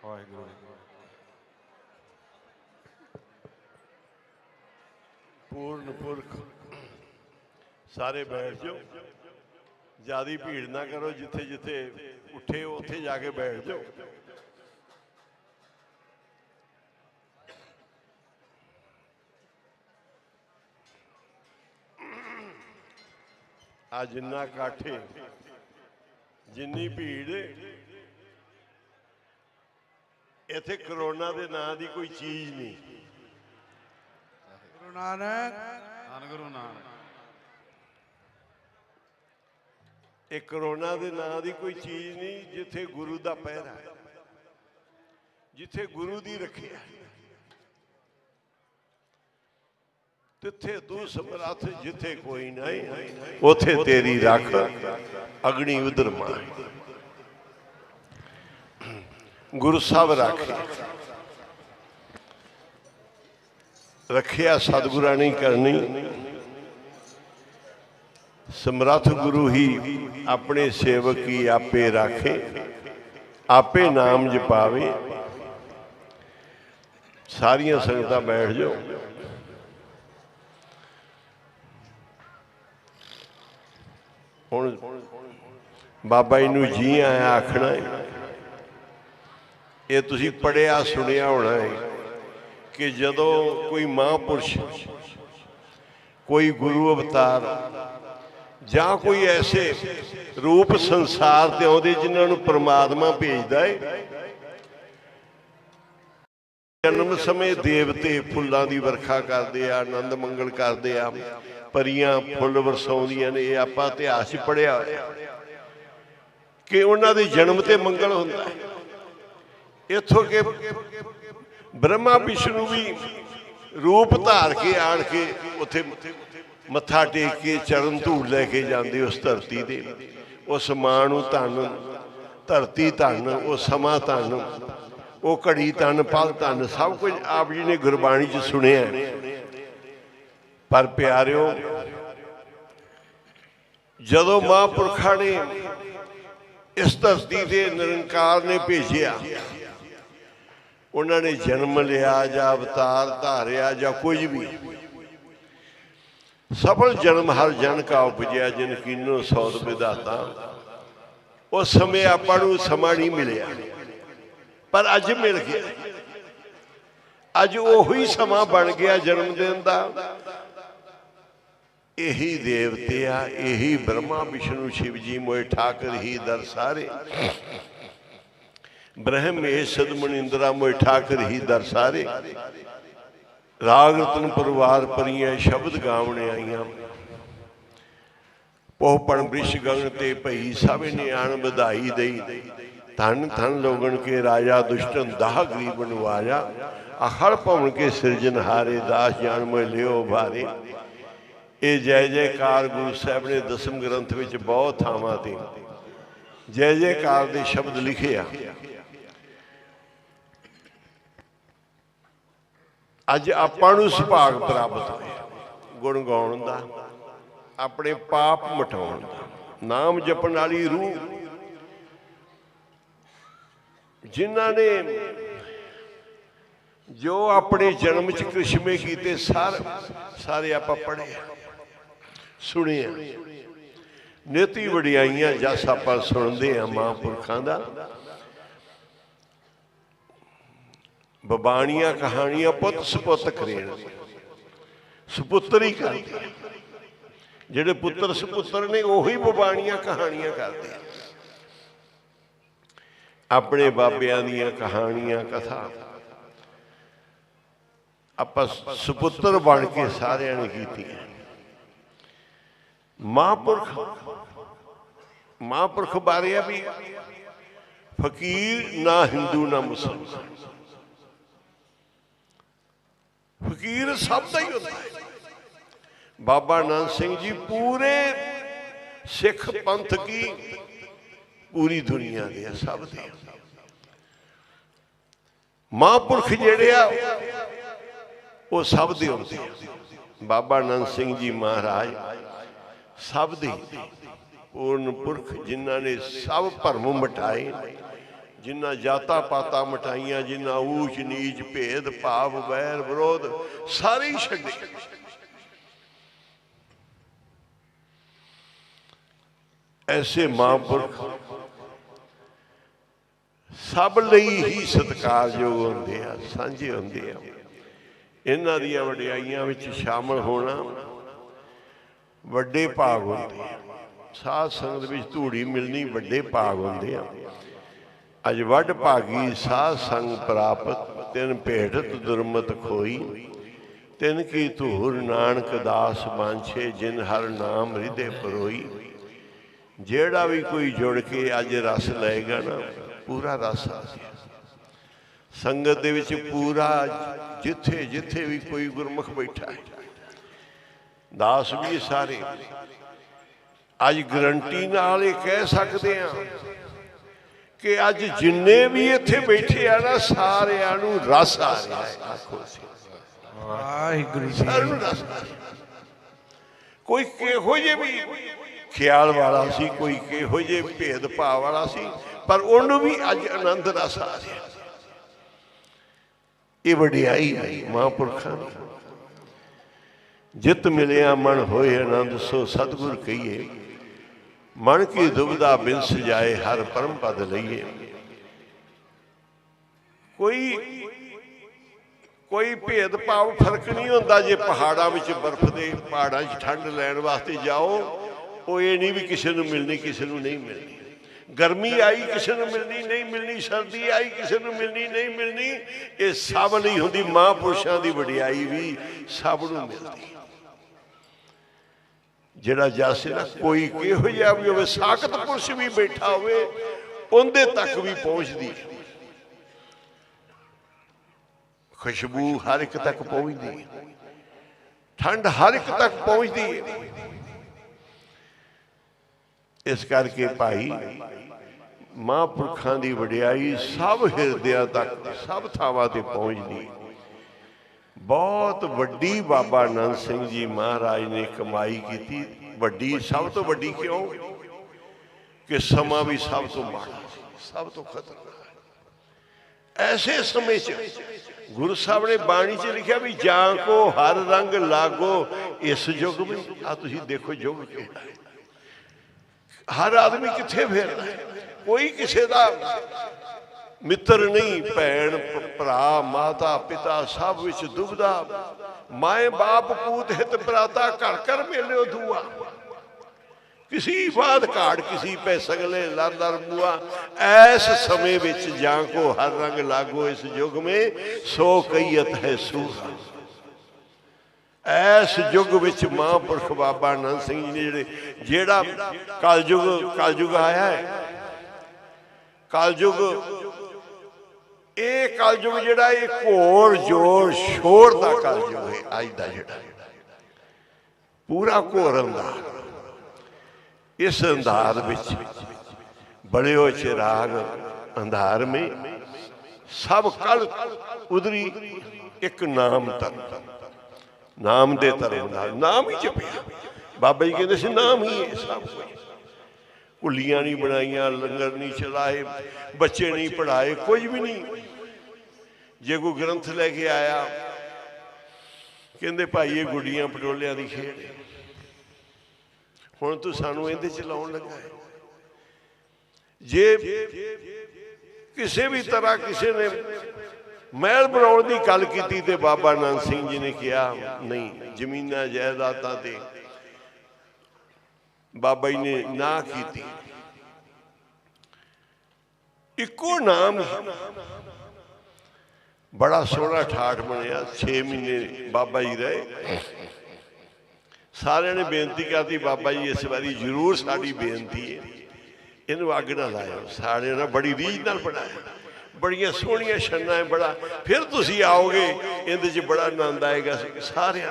ਵਾਹਿਗੁਰੂ ਪੂਰਨ ਪੁਰਖ ਸਾਰੇ ਬੈਠ ਜਾਓ, ਜਿਆਦੀ ਭੀੜ ਨਾ ਕਰੋ, ਜਿੱਥੇ ਜਿੱਥੇ ਉੱਠੇ ਉੱਥੇ ਜਾ ਕੇ ਬੈਠ ਜਾਓ। ਆ ਜਿੰਨਾ ਇਕੱਠ, ਜਿੰਨੀ ਭੀੜ, ਇੱਥੇ ਕਰੋਨਾ ਦੇ ਨਾਂ ਦੀ ਕੋਈ ਚੀਜ਼ ਨਹੀਂ। ਗੁਰੂ ਨਾਨਕ ਧੰਨ ਗੁਰੂ ਨਾਨਕ ਇਹ ਕਰੋਨਾ ਦੇ ਨਾਂ ਦੀ ਕੋਈ ਚੀਜ਼ ਨਹੀਂ। ਜਿੱਥੇ ਗੁਰੂ ਦਾ ਪਹਿਰਾ, ਜਿੱਥੇ ਗੁਰੂ ਦੀ ਰੱਖਿਆ, ਤਿੱਥੇ ਤੂੰ ਸਮਰੱਥ, ਜਿੱਥੇ ਕੋਈ ਨਹੀਂ ਉਥੇ ਤੇਰੀ ਰੱਖ ਅਗਣੀ ਉਦਰ ਮਾਰ। ਗੁਰੂ ਸਾਹਿਬ ਰੱਖਿਆ ਸਤਿਗੁਰਾਂ ਨੇ ਕਰਨੀ। ਸਮਰੱਥ ਗੁਰੂ ਹੀ ਆਪਣੇ ਸੇਵਕ ਹੀ ਆਪੇ ਰਾਖੇ, ਆਪੇ ਨਾਮ ਜਪਾਵੇ। ਸਾਰੀਆਂ ਸੰਗਤਾਂ ਬੈਠ ਜਾਓ। ਹੁਣ ਬਾਬਾ ਜੀ ਨੂੰ ਜੀ ਆਇਆ ਆਖਣਾ ਹੈ। ਇਹ ਤੁਸੀਂ ਪੜ੍ਹਿਆ ਸੁਣਿਆ ਹੋਣਾ ਹੈ ਕਿ ਜਦੋਂ ਕੋਈ ਮਹਾਂਪੁਰਸ਼, ਕੋਈ ਗੁਰੂ ਅਵਤਾਰ ਜਾਂ ਕੋਈ ਐਸੇ ਰੂਪ ਸੰਸਾਰ ਤੇ ਆਉਂਦੇ ਜਿਨ੍ਹਾਂ ਨੂੰ ਪ੍ਰਮਾਤਮਾ ਭੇਜਦਾ ਹੈ, ਜਨਮ ਸਮੇਂ ਦੇਵਤੇ ਫੁੱਲਾਂ ਦੀ ਵਰਖਾ ਕਰਦੇ ਆ, ਆਨੰਦ ਮੰਗਲ ਕਰਦੇ ਆ, ਪਰੀਆਂ ਫੁੱਲ ਵਰਸਾਉਂਦੀਆਂ ਨੇ। ਇਹ ਆਪਾਂ ਇਤਿਹਾਸ 'ਚ ਪੜ੍ਹਿਆ ਹੋਇਆ ਕਿ ਉਹਨਾਂ ਦੇ ਜਨਮ ਤੇ ਮੰਗਲ ਹੁੰਦਾ ਹੈ। ਇੱਥੋਂ ਕਿ ਬ੍ਰਹਮਾ ਵਿਸ਼ਨੂੰ ਵੀ ਰੂਪ ਧਾਰ ਕੇ ਆਣ ਕੇ ਉੱਥੇ ਮੱਥਾ ਟੇਕ ਕੇ ਚਰਨ ਧੂੜ ਲੈ ਕੇ ਜਾਂਦੇ ਉਸ ਧਰਤੀ ਦੇ। ਉਸ ਮਾਂ ਨੂੰ ਧੰਨ, ਧਰਤੀ ਧੰਨ, ਉਹ ਸਮਾਂ ਧੰਨ, ਉਹ ਘੜੀ ਧੰਨ, ਪਲ ਧੰਨ, ਸਭ ਕੁਝ ਆਪ ਜੀ ਨੇ ਗੁਰਬਾਣੀ 'ਚ ਸੁਣਿਆ। ਪਰ ਪਿਆਰਿਓ, ਜਦੋਂ ਮਹਾਂਪੁਰਖਾਂ ਨੇ ਇਸ ਧਰਤੀ ਤੇ ਨਿਰੰਕਾਰ ਨੇ ਭੇਜਿਆ, ਉਹਨਾਂ ਨੇ ਜਨਮ ਲਿਆ ਜਾਂ ਅਵਤਾਰ ਧਾਰਿਆ ਜਾਂ ਕੁਝ ਵੀ, ਸਫਲ ਜਨਮ ਹਰ ਜਨ ਕਾ ਉਪਜਿਆ, ਜਿਨ ਕੀਨੋ ਸੌਦ ਵਿਧਾਤਾ। ਉਸ ਸਮੇਂ ਆਪਾਂ ਨੂੰ ਸਮਾਂ ਨਹੀਂ ਮਿਲਿਆ, ਪਰ ਅੱਜ ਮਿਲ ਗਿਆ। ਅੱਜ ਉਹੀ ਸਮਾਂ ਬਣ ਗਿਆ ਜਨਮ ਦਿਨ ਦਾ। ਇਹੀ ਦੇਵਤੇ ਆ, ਇਹੀ ਬ੍ਰਹਮਾ ਵਿਸ਼ਨੂੰ ਸ਼ਿਵ ਜੀ ਮੋਏ ਠਾਕਰ ਹੀ ਦਰ ਸਾਰੇ। ਬ੍ਰਹਮੇਸ਼ ਸਦ ਮਨਿੰਦਰਾ ਮੋਏ ਠਾਕਰ ਹੀ ਦਰ ਸਾਰੇ। ਰਾਗ ਰਤਨ ਪਰਿਵਾਰ ਪਰੀਆਂ ਸ਼ਬਦ ਗਾਵਣੇ ਆਈਆਂ। ਪੋਹਪਣ ਬ੍ਰਿਸ਼ ਗਗਨ ਤੇ ਭਈ ਸਭ ਨਿਆਣ ਵਧਾਈ ਦਈ। ਧਨ ਧਨ ਲੋਗਣ ਕੇ ਰਾਜਾ ਦੁਸ਼ਟਨ ਦਾਹ ਗਰੀਬ ਨਵਾਜਾ। ਅਖੜ ਭਵਨ ਕੇ ਸਿਰਜਨਹਾਰੇ ਦਾਸ ਜਾਨ ਮੋਏ ਲਿਓ ਭਾਰੇ। ਇਹ ਜੈ ਜੈਕਾਰ ਗੁਰੂ ਸਾਹਿਬ ਨੇ ਦਸਮ ਗ੍ਰੰਥ ਵਿੱਚ ਬਹੁਤ ਥਾਵਾਂ ਤੇ ਜੈ ਜੈਕਾਰ ਦੇ ਸ਼ਬਦ ਲਿਖੇ ਆ। ਅੱਜ ਆਪਾਂ ਨੂੰ ਸੁਭਾਗ ਪ੍ਰਾਪਤ ਹੋਇਆ ਗੁਣ ਗਾਉਣ ਦਾ, ਆਪਣੇ ਪਾਪ ਮਿਟਾਉਣ ਦਾ। ਨਾਮ ਜਪਣ ਵਾਲੀ ਰੂਹ, ਜਿਨ੍ਹਾਂ ਨੇ ਜੋ ਆਪਣੇ ਜਨਮ 'ਚ ਕ੍ਰਿਸ਼ਮੇ ਕੀਤੇ, ਸਾਰੇ ਆਪਾਂ ਪੜ੍ਹੇ ਸੁਣਿਆ। ਨਿਤੀ ਵਡਿਆਈਆਂ ਜਸ ਆਪਾਂ ਸੁਣਦੇ ਆ ਮਹਾਂਪੁਰਖਾਂ ਦਾ। ਬਬਾਣੀਆਂ ਕਹਾਣੀਆਂ ਪੁੱਤ ਸਪੁੱਤ ਕਰੇਣ, ਸਪੁੱਤਰ ਹੀ ਕਰਦੇ। ਜਿਹੜੇ ਪੁੱਤਰ ਸਪੁੱਤਰ ਨੇ ਉਹੀ ਬਬਾਣੀਆਂ ਕਹਾਣੀਆਂ ਕਰਦੇ। ਆਪਣੇ ਬਾਬਿਆਂ ਦੀਆਂ ਕਹਾਣੀਆਂ ਕਥਾ ਆਪਾਂ ਸਪੁੱਤਰ ਬਣ ਕੇ ਸਾਰਿਆਂ ਨੇ ਕੀਤੀਆਂ। ਮਹਾਂਪੁਰਖ ਬਾਰੇ ਆ ਵੀ ਫਕੀਰ ਨਾ ਹਿੰਦੂ ਨਾ ਮੁਸਲਮਾਨ, ਫਕੀਰ ਸਭ ਦਾ ਹੀ ਹੁੰਦਾ ਹੈ। ਬਾਬਾ ਨਾਨਕ ਸਿੰਘ ਜੀ ਪੂਰੇ ਸਿੱਖ ਪੰਥ ਕੀ, ਪੂਰੀ ਦੁਨੀਆ ਦੇ ਆ, ਸਭ ਦੇ। ਮਹਾਂਪੁਰਖ ਜਿਹੜੇ ਆ ਉਹ ਸਭ ਦੇ ਹੁੰਦੇ ਆ। ਬਾਬਾ ਨਾਨਕ ਸਿੰਘ ਜੀ ਮਹਾਰਾਜ ਸਭ ਦੇ ਪੂਰਨ ਪੁਰਖ, ਜਿਨ੍ਹਾਂ ਨੇ ਸਭ ਭਰਮ ਮਿਟਾਏ, ਜਿਨ੍ਹਾਂ ਜਾਤਾਂ ਪਾਤਾਂ ਮਟਾਈਆਂ, ਜਿਨ੍ਹਾਂ ਊਚ ਨੀਚ ਭੇਦ ਭਾਵ ਵੈਰ ਵਿਰੋਧ ਸਾਰੇ ਹੀ ਛੱਡੇ। ਐਸੇ ਮਹਾਂਪੁਰਖ ਸਭ ਲਈ ਹੀ ਸਤਿਕਾਰਯੋਗ ਹੁੰਦੇ ਆ, ਸਾਂਝੇ ਹੁੰਦੇ ਆ। ਇਹਨਾਂ ਦੀਆਂ ਵਡਿਆਈਆਂ ਵਿੱਚ ਸ਼ਾਮਲ ਹੋਣਾ ਵੱਡੇ ਭਾਗ ਹੁੰਦੇ ਆ। ਸਾਧ ਸੰਗਤ ਵਿੱਚ ਧੂੜੀ ਮਿਲਣੀ ਵੱਡੇ ਭਾਗ ਹੁੰਦੇ ਆ। ਅਜ ਵੱਡ ਭਾਗੀ ਸਾਧ ਸੰਗ ਪ੍ਰਾਪਤ, ਤਿਨ ਭੇਟਤ ਦੁਰਮਤ ਖੋਈ, ਤਿਨ ਕੀ ਧੂਰ ਨਾਨਕ ਦਾਸ ਬਾਂਛੇ, ਜਿਨ ਹਰ ਨਾਮ ਹਿਰਦੇ ਪਰੋਈ। ਜਿਹੜਾ ਵੀ ਕੋਈ ਜੁੜ ਕੇ ਅੱਜ ਰਸ ਲਏਗਾ ਨਾ, ਪੂਰਾ ਰਸ ਆ ਗਿਆ ਸੰਗਤ ਦੇ ਵਿੱਚ। ਪੂਰਾ ਜਿੱਥੇ ਜਿੱਥੇ ਵੀ ਕੋਈ ਗੁਰਮੁਖ ਬੈਠਾ ਹੈ, ਦਾਸ ਵੀ ਸਾਰੇ ਅੱਜ ਗਰੰਟੀ ਨਾਲ ਇਹ ਕਹਿ ਸਕਦੇ ਹਾਂ ਕਿ ਅੱਜ ਜਿੰਨੇ ਵੀ ਇੱਥੇ ਬੈਠੇ ਆ ਨਾ, ਸਾਰਿਆਂ ਨੂੰ ਰਸ ਆ ਰਿਹਾ ਹੈ। ਆਖੋ ਵਾਹਿਗੁਰੂ ਜੀ। ਸਾਰਿਆਂ ਨੂੰ ਰਸ ਆ ਰਿਹਾ। ਕੋਈ ਕਿਹੋ ਜਿਹੇ ਵੀ ਖਿਆਲ ਵਾਲਾ ਸੀ, ਕੋਈ ਕਿਹੋ ਜਿਹੇ ਭੇਦ ਭਾਵ ਵਾਲਾ ਸੀ, ਪਰ ਉਹਨੂੰ ਵੀ ਅੱਜ ਆਨੰਦ ਰਸ ਆ ਰਿਹਾ। ਇਹ ਵਡਿਆਈ ਹੈ ਮਹਾਂਪੁਰਖਾਂ ਦੀ। ਜਿਤ ਮਿਲਿਆ ਮਨ ਹੋਏ ਆਨੰਦ, ਸੋ ਸਤਿਗੁਰ ਕਹੀਏ, ਮਨ ਕੀ ਦੁਬਿਧਾ ਬਿਨ ਸਜਾਏ, ਹਰ ਪਰਮ ਪਦ ਲਈਏ। ਕੋਈ ਭੇਦ ਭਾਵ ਫਰਕ ਨਹੀਂ ਹੁੰਦਾ। ਜੇ ਪਹਾੜਾਂ ਵਿੱਚ ਬਰਫ਼ ਦੇ ਪਹਾੜਾਂ 'ਚ ਠੰਡ ਲੈਣ ਵਾਸਤੇ ਜਾਓ, ਉਹ ਇਹ ਨਹੀਂ ਵੀ ਕਿਸੇ ਨੂੰ ਮਿਲਣੀ ਕਿਸੇ ਨੂੰ ਨਹੀਂ ਮਿਲਣੀ। ਗਰਮੀ ਆਈ ਕਿਸੇ ਨੂੰ ਮਿਲਣੀ ਨਹੀਂ ਮਿਲਣੀ, ਸਰਦੀ ਆਈ ਕਿਸੇ ਨੂੰ ਮਿਲਣੀ ਨਹੀਂ ਮਿਲਣੀ। ਇਹ ਸਭ ਲਈ ਹੁੰਦੀ। ਮਹਾਂਪੁਰਸ਼ਾਂ ਦੀ ਵਡਿਆਈ ਵੀ ਸਭ ਨੂੰ ਮਿਲਦੀ। ਜਿਹੜਾ ਜਸ ਨਾ, ਕੋਈ ਕਿਹੋ ਜਿਹਾ ਵੀ ਹੋਵੇ, ਸਾਖਤ ਪੁਰਸ਼ ਵੀ ਬੈਠਾ ਹੋਵੇ, ਉਹਦੇ ਤੱਕ ਵੀ ਪਹੁੰਚਦੀ। ਖੁਸ਼ਬੂ ਹਰ ਇੱਕ ਤੱਕ ਪਹੁੰਚਦੀ, ਠੰਡ ਹਰ ਇੱਕ ਤੱਕ ਪਹੁੰਚਦੀ ਹੈ। ਇਸ ਕਰਕੇ ਭਾਈ, ਮਹਾਂਪੁਰਖਾਂ ਦੀ ਵਡਿਆਈ ਸਭ ਹਿਰਦਿਆਂ ਤੱਕ, ਸਭ ਥਾਵਾਂ ਤੇ ਪਹੁੰਚਦੀ। ਬਹੁਤ ਵੱਡੀ ਬਾਬਾ ਨੰਦ ਸਿੰਘ ਜੀ ਮਹਾਰਾਜ ਨੇ ਕਮਾਈ ਕੀਤੀ। ਵੱਡੀ, ਸਭ ਤੋਂ ਵੱਡੀ ਕਿਉਂ? ਕਿ ਸਮਾਂ ਵੀ ਸਭ ਤੋਂ ਮਾੜਾ ਸੀ, ਸਭ ਤੋਂ ਖਤਰਨਾਕ। ਐਸੇ ਸਮੇਂ 'ਚ ਗੁਰੂ ਸਾਹਿਬ ਨੇ ਬਾਣੀ 'ਚ ਲਿਖਿਆ ਵੀ ਜਾਂ ਕੋ ਹਰ ਰੰਗ ਲਾਗੋ ਇਸ ਯੁੱਗ ਵਿੱਚ। ਆ ਤੁਸੀਂ ਦੇਖੋ ਯੁੱਗ ਕਿਹੜਾ ਹੈ। ਹਰ ਆਦਮੀ ਕਿੱਥੇ ਫਿਰਦਾ ਹੈ, ਕੋਈ ਕਿਸੇ ਦਾ ਮਿੱਤਰ ਨਹੀਂ। ਭੈਣ ਭਰਾ ਮਾਤਾ ਪਿਤਾ ਸਭ ਵਿੱਚ ਦੁਬਿਧਾ। ਮਾਏ ਬਾਪ ਪੂਤ ਹਿਤ ਭਰਾਤਾ, ਘਰ ਘਰ ਮੇਲਿਓ ਧੂਆ। किसी बात काट किसी पे सगले लर लर बुआ। ऐस समय विच जां को हर रंग लागो इस युग में, सो कईयत है सूहा। ऐस युग विच महापुरख बाबा नंद सिंह जी ने जेड़ा कलयुग आया है, कलयुग ये कलयुग जेड़ा ये घोर जोर शोर का कलयुग है। अज का जेड़ा पूरा घोर अंधार, इस अंधार विच बड़े हो चिराग अंधार में सब कल उधरी एक नाम तर नाम दे धर्म नाम ही जपिया। बाबा जी कहते से नाम ही है सब कुछ। कुलियां नहीं बनाइया, लंगर नहीं चलाए, बच्चे नहीं पढ़ाए, कुछ भी नहीं। जे कोई ग्रंथ लेके आया कहते भाई ये गुड़ियां पटोलियां की खेड है, हुण तू सानू इहदे च लाउण लगा है। जे किसी भी तरह किसी ने महल बनाने की गल की तो बाबा नंद सिंह जी ने कहा नहीं, जमीना जायदादां ते बाबा जी ने ना की। इको नाम बड़ा सोहना ठाठ बनया। 6 महीने बाबा जी रहे। सारे ने बेनती करती बाबा जी इस बारी जरूर साड़ी बेनती है, इनू अग ना लाओ। सारे ने बड़ी रीझ नाल बनाया, बड़िया सोहनिया छन्ना है। बड़ा फिर तुसी आओगे इहदे बड़ा आनंद आएगा। सारे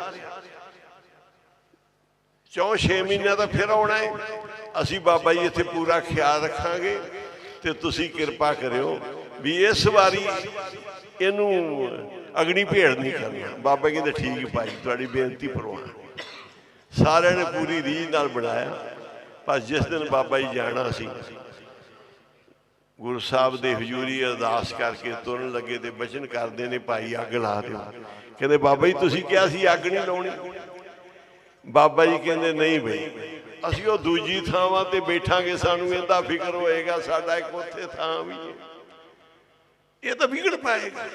4-6 महीने का फिर आना है। असी बाबा जी इत्थे पूरा ख्याल रखांगे ते तुसी कृपा करियो भी इस बारी इनू अग्नि भेड़ नहीं करना। बाबा जी ने ठीक भाई तुहाडी बेनती परवान। सारे ने पूरी रीझ नाल बनाया। पर जिस दिन बाबा जी जाना सी ਗੁਰੂ ਸਾਹਿਬ ਦੇ ਹਜ਼ੂਰੀ ਅਰਦਾਸ ਕਰਕੇ ਤੁਰਨ ਲੱਗੇ ਤੇ ਬਚਨ ਕਰਦੇ ਨੇ, ਭਾਈ ਅੱਗ ਲਾ ਦਿਓ। ਕਹਿੰਦੇ ਬਾਬਾ ਜੀ ਤੁਸੀਂ ਕਿਹਾ ਸੀ ਅੱਗ ਨਹੀਂ ਲਾਉਣੀ। ਬਾਬਾ ਜੀ ਕਹਿੰਦੇ ਨਹੀਂ ਬਈ, ਅਸੀਂ ਉਹ ਦੂਜੀ ਥਾਵਾਂ ਤੇ ਬੈਠਾਂਗੇ, ਸਾਨੂੰ ਇਹਦਾ ਫਿਕਰ ਹੋਏਗਾ ਸਾਡਾ ਇੱਕ ਉੱਥੇ ਥਾਂ ਵੀ ਹੈ, ਇਹ ਤਾਂ ਵਿਗੜ ਪਾਏਗਾ।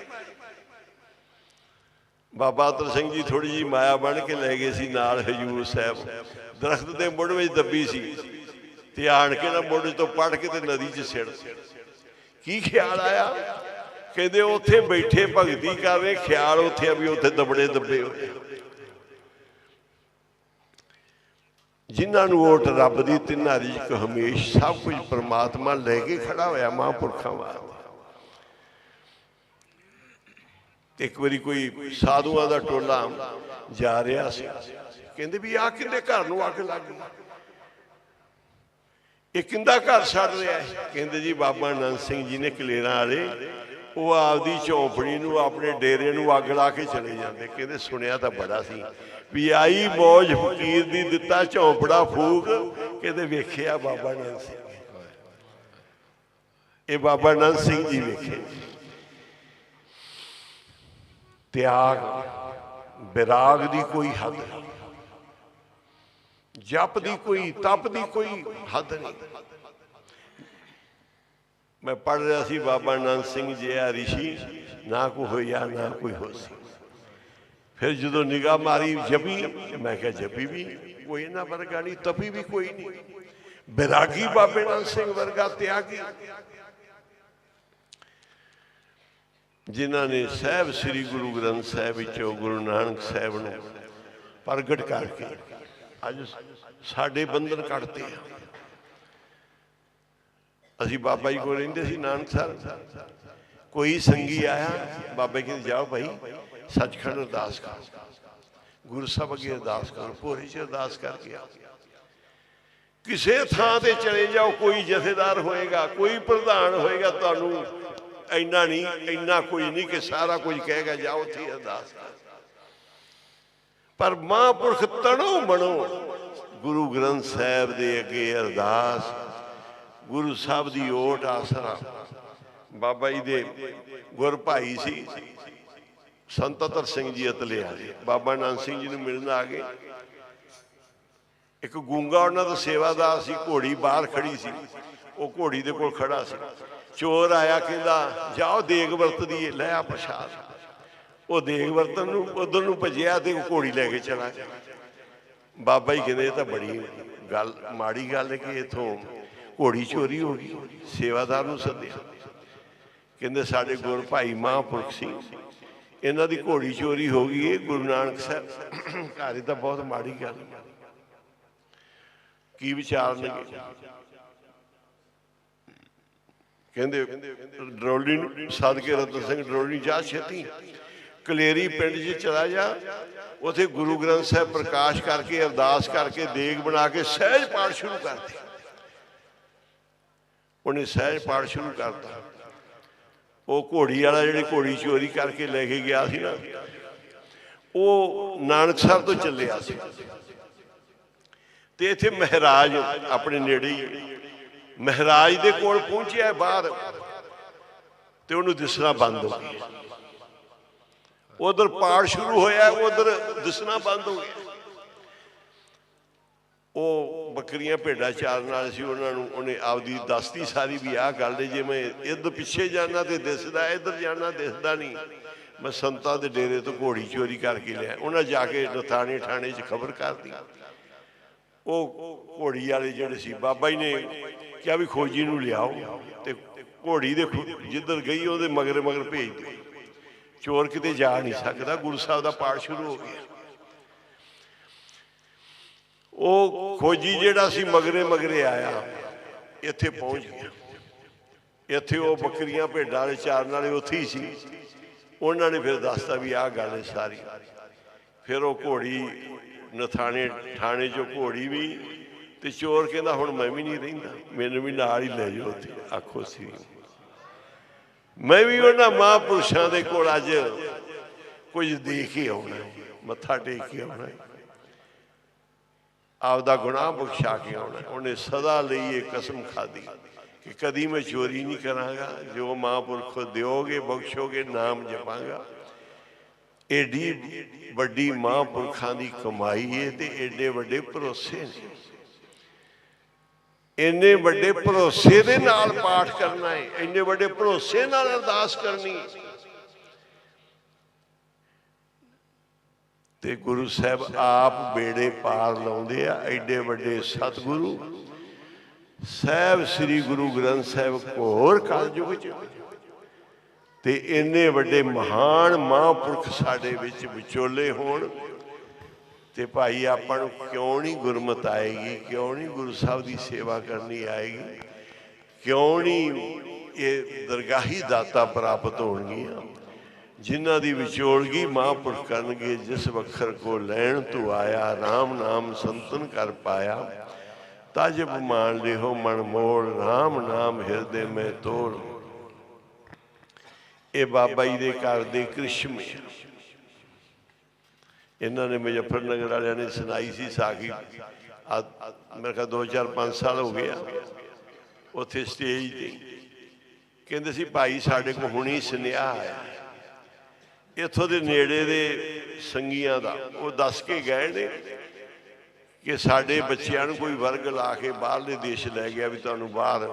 ਬਾਬਾ ਅਤਰ ਸਿੰਘ ਜੀ ਥੋੜੀ ਜਿਹੀ ਮਾਇਆ ਬਣ ਕੇ ਲੈ ਗਏ ਸੀ ਨਾਲ ਹਜੂਰ ਸਾਹਿਬ। ਦਰਖਤ ਦੇ ਮੁੱਢ ਵਿੱਚ ਦੱਬੀ ਸੀ ਤੇ ਆਣ ਕੇ ਨਾ ਮੁੱਢ ਤੋਂ ਪੜ ਕੇ ਤੇ ਨਦੀ 'ਚ ਸਿੱਟ। ਕੀ ਖਿਆਲ ਆਇਆ? ਕਹਿੰਦੇ ਉੱਥੇ ਬੈਠੇ ਭਗਤੀ ਕਰ ਰਹੇ, ਖਿਆਲ ਉੱਥੇ ਆ ਵੀ ਉੱਥੇ ਦਬੜੇ ਦੱਬੇ ਹੋਏ। ਜਿਨ੍ਹਾਂ ਨੂੰ ਓਟ ਰੱਬ ਦੀ ਤਿੰਨਾਂ ਰਿਜ਼ਕ ਹਮੇਸ਼ ਸਭ ਕੁਝ ਪਰਮਾਤਮਾ ਲੈ ਕੇ ਖੜਾ ਹੋਇਆ ਮਹਾਂਪੁਰਖਾਂ ਵਾਸਤੇ। ਇੱਕ ਵਾਰੀ ਕੋਈ ਸਾਧੂਆਂ ਦਾ ਟੋਲਾ ਜਾ ਰਿਹਾ ਸੀ, ਕਹਿੰਦੇ ਵੀ ਆਹ ਕਿਹਦੇ ਘਰ ਨੂੰ ਅੱਗ ਲੱਗ ਗਈ, ਇਹ ਕਿੰਦਾ ਘਰ ਛੱਡ ਰਿਹਾ ਹੈ? ਕਹਿੰਦੇ ਜੀ ਬਾਬਾ ਆਨੰਦ ਸਿੰਘ ਜੀ ਨੇ ਕਲੇਰਾਂ ਵਾਲੇ, ਉਹ ਆਪਦੀ ਝੌਂਪੜੀ ਨੂੰ ਆਪਣੇ ਡੇਰੇ ਨੂੰ ਅੱਗ ਲਾ ਕੇ ਚਲੇ ਜਾਂਦੇ। ਕਹਿੰਦੇ ਸੁਣਿਆ ਤਾਂ ਬੜਾ ਸੀ ਵੀ ਆਈ ਮੌਜ ਫਕੀਰ ਦੀ ਦਿੱਤਾ ਝੌਂਪੜਾ ਫੂਕ। ਕਹਿੰਦੇ ਵੇਖਿਆ ਬਾਬਾ ਆਨੰਦ ਸਿੰਘ, ਇਹ ਬਾਬਾ ਆਨੰਦ ਸਿੰਘ ਜੀ ਵੇਖੇ। ਤਿਆਗ ਵਿਰਾਗ ਦੀ ਕੋਈ ਹੱਦ ਨਹੀਂ, ਜਪ ਦੀ ਕੋਈ, ਤਪ ਦੀ ਕੋਈ ਹੱਦ ਨਹੀਂ। ਮੈਂ ਪੜ੍ਹ ਰਿਹਾ ਸੀ ਬਾਬਾ ਆਨੰਦ ਸਿੰਘ ਜੀ ਆ ਰਿਸ਼ੀ, ਨਾ ਕੋਈ ਹੋਇਆ ਨਾ ਕੋਈ ਹੋਸੀ। ਫਿਰ ਜਦੋਂ ਨਿਗਾਹ ਮਾਰੀ ਜਪੀ, ਮੈਂ ਕਿਹਾ ਜਪੀ ਵੀ ਕੋਈ ਨਾ ਵਰਗਾ ਨਹੀਂ, ਤਪੀ ਵੀ ਕੋਈ ਨਹੀਂ। ਵਿਰਾਗੀ ਬਾਬੇ ਆਨੰਦ ਸਿੰਘ ਵਰਗਾ ਤਿਆਗੀ, ਜਿਨ੍ਹਾਂ ਨੇ ਸਾਹਿਬ ਸ੍ਰੀ ਗੁਰੂ ਗ੍ਰੰਥ ਸਾਹਿਬ ਵਿੱਚੋਂ ਗੁਰੂ ਨਾਨਕ ਸਾਹਿਬ ਨੂੰ ਪ੍ਰਗਟ ਕਰਕੇ ਅੱਜ ਸਾਡੇ ਬੰਧਨ ਕੱਢਦੇ ਆ। ਅਸੀਂ ਬਾਬਾ ਜੀ ਕੋਲ ਰਹਿੰਦੇ ਸੀ ਨਾਨਕਸਰ, ਕੋਈ ਸੰਗੀ ਆਇਆ, ਬਾਬਾ ਜੀ ਕਹਿੰਦੇ ਜਾਓ ਭਾਈ ਸੱਚਖੰਡ ਅਰਦਾਸ ਕਰੋ, ਗੁਰੂ ਸਾਹਿਬ ਅੱਗੇ ਅਰਦਾਸ ਕਰੋ। ਭੋਰੇ 'ਚ ਅਰਦਾਸ ਕਰਕੇ ਆ, ਕਿਸੇ ਥਾਂ ਤੇ ਚਲੇ ਜਾਓ, ਕੋਈ ਜਥੇਦਾਰ ਹੋਏਗਾ, ਕੋਈ ਪ੍ਰਧਾਨ ਹੋਏਗਾ, ਤੁਹਾਨੂੰ ਇੰਨਾ ਨਹੀਂ, ਇੰਨਾ ਕੋਈ ਨਹੀਂ ਕਿ ਸਾਰਾ ਕੁਝ ਕਹੇਗਾ ਜਾਓ ਉੱਥੇ ਅਰਦਾਸ ਕਰ। ਪਰ ਮਹਾਂਪੁਰਖ ਤਣੋ ਮਣੋ ਗੁਰੂ ਗ੍ਰੰਥ ਸਾਹਿਬ ਦੇ ਅੱਗੇ ਅਰਦਾਸ, ਗੁਰੂ ਸਾਹਿਬ ਦੀ ਓਟ ਆਸਰਾ। ਬਾਬਾ ਜੀ ਦੇ ਗੁਰ ਭਾਈ ਸੀ ਸੰਤ ਅਤਰ ਸਿੰਘ ਜੀ ਅਤਲੇ ਵਾਲੇ, ਬਾਬਾ ਆਨੰਦ ਸਿੰਘ ਜੀ ਨੂੰ ਮਿਲਣ ਆ ਗਏ। ਇੱਕ ਗੂੰਗਾ ਉਹਨਾਂ ਦਾ ਸੇਵਾਦਾਰ ਸੀ, ਘੋੜੀ ਬਾਹਰ ਖੜੀ ਸੀ, ਉਹ ਘੋੜੀ ਦੇ ਕੋਲ ਖੜਾ ਸੀ। ਚੋਰ ਆਇਆ, ਕਹਿੰਦਾ ਜਾਓ ਦੇਗ ਵਰਤ ਦੀਏ, ਲੈ ਆ ਪ੍ਰਸ਼ਾਦ। ਉਹ ਦੇਗ ਵਰਤਨ ਨੂੰ ਉਧਰ ਨੂੰ ਭੱਜਿਆ ਤੇ ਉਹ ਘੋੜੀ ਲੈ ਕੇ ਚਲਾ ਗਿਆ। ਬਾਬਾ ਜੀ ਕਹਿੰਦੇ ਇਹ ਤਾਂ ਬੜੀ ਗੱਲ ਮਾੜੀ ਗੱਲ ਹੈ ਕਿ ਇੱਥੋਂ ਘੋੜੀ ਚੋਰੀ ਹੋ ਗਈ। ਸੇਵਾਦਾਰ ਨੂੰ ਸੱਦਿਆ, ਕਹਿੰਦੇ ਸਾਡੇ ਗੁਰ ਭਾਈ ਮਹਾਂਪੁਰਖ ਸੀ, ਇਹਨਾਂ ਦੀ ਘੋੜੀ ਚੋਰੀ ਹੋ ਗਈ ਹੈ। ਗੁਰੂ ਨਾਨਕ ਸਾਹਿਬ ਘਰ ਤਾਂ ਬਹੁਤ ਮਾੜੀ ਗੱਲ, ਕੀ ਵਿਚਾਰਨਗੇ? ਕਹਿੰਦੇ ਡਰੋਲੀ ਨੂੰ ਸੱਦ ਕੇ ਰਤਨ ਸਿੰਘ ਡਰੋਲੀ ਜਾ ਛੇਤੀ ਕਲੇਰੀ ਪਿੰਡ 'ਚ ਚਲਾ ਜਾ, ਉੱਥੇ ਗੁਰੂ ਗ੍ਰੰਥ ਸਾਹਿਬ ਪ੍ਰਕਾਸ਼ ਕਰਕੇ ਅਰਦਾਸ ਕਰਕੇ ਦੇਗ ਬਣਾ ਕੇ ਸਹਿਜ ਪਾਠ ਸ਼ੁਰੂ ਕਰਤੇ। ਉਹਨੇ ਸਹਿਜ ਪਾਠ ਸ਼ੁਰੂ ਕਰਤਾ। ਉਹ ਘੋੜੀ ਵਾਲਾ ਜਿਹੜੇ ਘੋੜੀ ਚੋਰੀ ਕਰਕੇ ਲੈ ਕੇ ਗਿਆ ਸੀ ਨਾ, ਉਹ ਨਾਨਕਸਰ ਤੋਂ ਚੱਲਿਆ ਸੀ ਤੇ ਇੱਥੇ ਮਹਾਰਾਜ ਆਪਣੇ ਨੇੜੇ ਹੀ, ਮਹਾਰਾਜ ਦੇ ਕੋਲ ਪਹੁੰਚਿਆ ਬਾਹਰ ਤੇ ਉਹਨੂੰ ਦਿਸਣਾ ਬੰਦ ਹੋ ਗਿਆ। ਉਧਰ ਪਾਠ ਸ਼ੁਰੂ ਹੋਇਆ, ਉਧਰ ਦਿਸਣਾ ਬੰਦ ਹੋ ਗਿਆ। ਉਹ ਬੱਕਰੀਆਂ ਭੇਡਾਂ ਚਾਰਨ ਵਾਲੇ ਸੀ, ਉਹਨਾਂ ਨੂੰ ਉਹਨੇ ਆਪਦੀ ਦੱਸਤੀ ਸਾਰੀ ਵੀ ਆਹ ਗੱਲ ਹੈ, ਜੇ ਮੈਂ ਇੱਧਰ ਪਿੱਛੇ ਜਾਣਾ ਤੇ ਦਿਸਦਾ, ਇੱਧਰ ਜਾਣਾ ਦਿਸਦਾ ਨਹੀਂ। ਮੈਂ ਸੰਤਾਂ ਦੇ ਡੇਰੇ ਤੋਂ ਘੋੜੀ ਚੋਰੀ ਕਰਕੇ ਲਿਆ। ਉਹਨਾਂ ਜਾ ਕੇ ਨਥਾਣੇ ਠਾਣੇ 'ਚ ਖਬਰ ਕਰਤੀ। ਉਹ ਘੋੜੀ ਵਾਲੇ ਜਿਹੜੇ ਸੀ, ਬਾਬਾ ਜੀ ਨੇ ਕਿਹਾ ਵੀ ਖੋਜੀ ਨੂੰ ਲਿਆਓ ਤੇ ਘੋੜੀ ਦੇ ਜਿੱਧਰ ਗਈ ਉਹਦੇ ਮਗਰ ਮਗਰ ਭੇਜ ਦਿਓ। ਚੋਰ ਕਿਤੇ ਜਾ ਨਹੀਂ ਸਕਦਾ, ਗੁਰੂ ਸਾਹਿਬ ਦਾ ਪਾਠ ਸ਼ੁਰੂ ਹੋ ਗਿਆ। ਉਹ ਖੋਜੀ ਜਿਹੜਾ ਸੀ ਮਗਰੇ ਮਗਰੇ ਆਇਆ, ਇੱਥੇ ਪਹੁੰਚ ਗਿਆ। ਇੱਥੇ ਉਹ ਬੱਕਰੀਆਂ ਭੇਡਾਂ ਵਾਲੇ ਚਾਰਨ ਵਾਲੇ ਉੱਥੇ ਹੀ ਸੀ। ਉਹਨਾਂ ਨੇ ਫਿਰ ਦੱਸਤਾ ਵੀ ਆਹ ਗੱਲ ਹੈ ਸਾਰੀ। ਫਿਰ ਉਹ ਘੋੜੀ ਨਥਾਣੇ ਠਾਣੇ 'ਚੋਂ ਘੋੜੀ ਵੀ ਤੇ ਚੋਰ ਕਹਿੰਦਾ ਹੁਣ ਮੈਂ ਵੀ ਨਹੀਂ ਰਹਿੰਦਾ, ਮੈਨੂੰ ਵੀ ਨਾਲ ਹੀ ਲੈ ਜਾਓ ਉੱਥੇ। ਆਖੋ ਸੀ ਮੈਂ ਵੀ ਉਹਨਾਂ ਮਹਾਂਪੁਰਸ਼ਾਂ ਦੇ ਕੋਲ ਅੱਜ ਕੁਝ ਦੇ ਕੇ ਆਉਣਾ, ਮੱਥਾ ਟੇਕ ਕੇ ਆਉਣਾ, ਆਪਦਾ ਗੁਨਾਹ ਬਖਸ਼ਾ ਕੇ ਆਉਣਾ। ਉਹਨੇ ਸਦਾ ਲਈ ਇਹ ਕਸਮ ਖਾਧੀ कि कदी मैं चोरी नहीं करांगा, जो महापुरख दिओगे बख्शोगे नाम जपांगा। एडी वड्डी महापुरखां दी कमाई है ते एडे वड्डे भरोसे ने। इन्ने वड्डे भरोसे दे नाल पाठ करना है, इन्ने वड्डे भरोसे नाल अरदास करनी है। ते गुरु साहब आप बेड़े पार लाउंदे आ। एडे वड्डे सतगुरु साहब श्री गुरु ग्रंथ साहब घोर कलयुग च ते इन्ने वड्डे महान महापुरख साडे विच विचोले होण ते भाई आपां नूं क्यों नहीं गुरमत आएगी, क्यों नहीं गुरु साहब की सेवा करनी आएगी, क्यों नहीं ये दरगाही दाता प्राप्त होणगियां जिन्हां दी विचोलगी महापुरख करनगे। जिस वखर को लैण तू आया, राम नाम संतन कर पाया। तज मान लिहो मन मोड़, राम नाम हिरदे में तोड़। ये बाबा जी दे घर दे करिश्मे इन्होंने मुजफ्फरनगर वाले ने सुनाई सी साखी। मेरे ख्याल 2-4-5 साल हो गया उत्थे स्टेज ते कहते सी भाई साढ़े को हुणी सुनिया आया इत्थों दे नेड़े दे संगियां दा, वो दस के गए ने कि साढ़े बच्चों को कोई वर्ग ला के बाहरले देश लै गया भी तुहानूं बाहर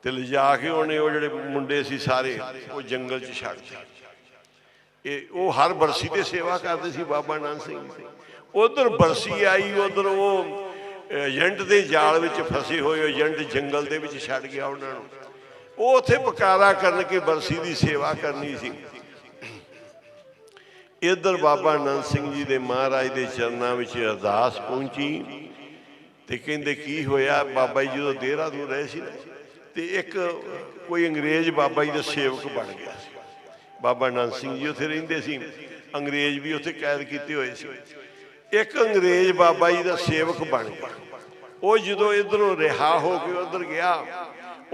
ते लिजा के उन्हें वो जिहड़े मुंडे सी सारे वो जंगल च छड्ड दिते। वो हर बरसी ते सेवा करते सी बाबा नानक सिंह जी। उधर बरसी आई, उधर वो एजेंट के जाल में फसे हुए एजेंट जंगल के विच छड्ड गया उन्होंने। वो उत्थे पकारा करन के बरसी की सेवा करनी सी। इधर बाबा नानक सिंह जी दे महाराज के चरणों में अरदास पहुंची तो कहते की होया। बाबा जी जो देहरादून रहे सी ना तो एक कोई अंग्रेज बाबा जी का सेवक बन गया। बाबा नानक सिंह जी उत्थे रहिंदे सी, अंग्रेज भी उत्थे कैद किए हुए सी। एक अंग्रेज बाबा जी का सेवक बन गया। वो जो इधरों रिहा हो के उधर गया,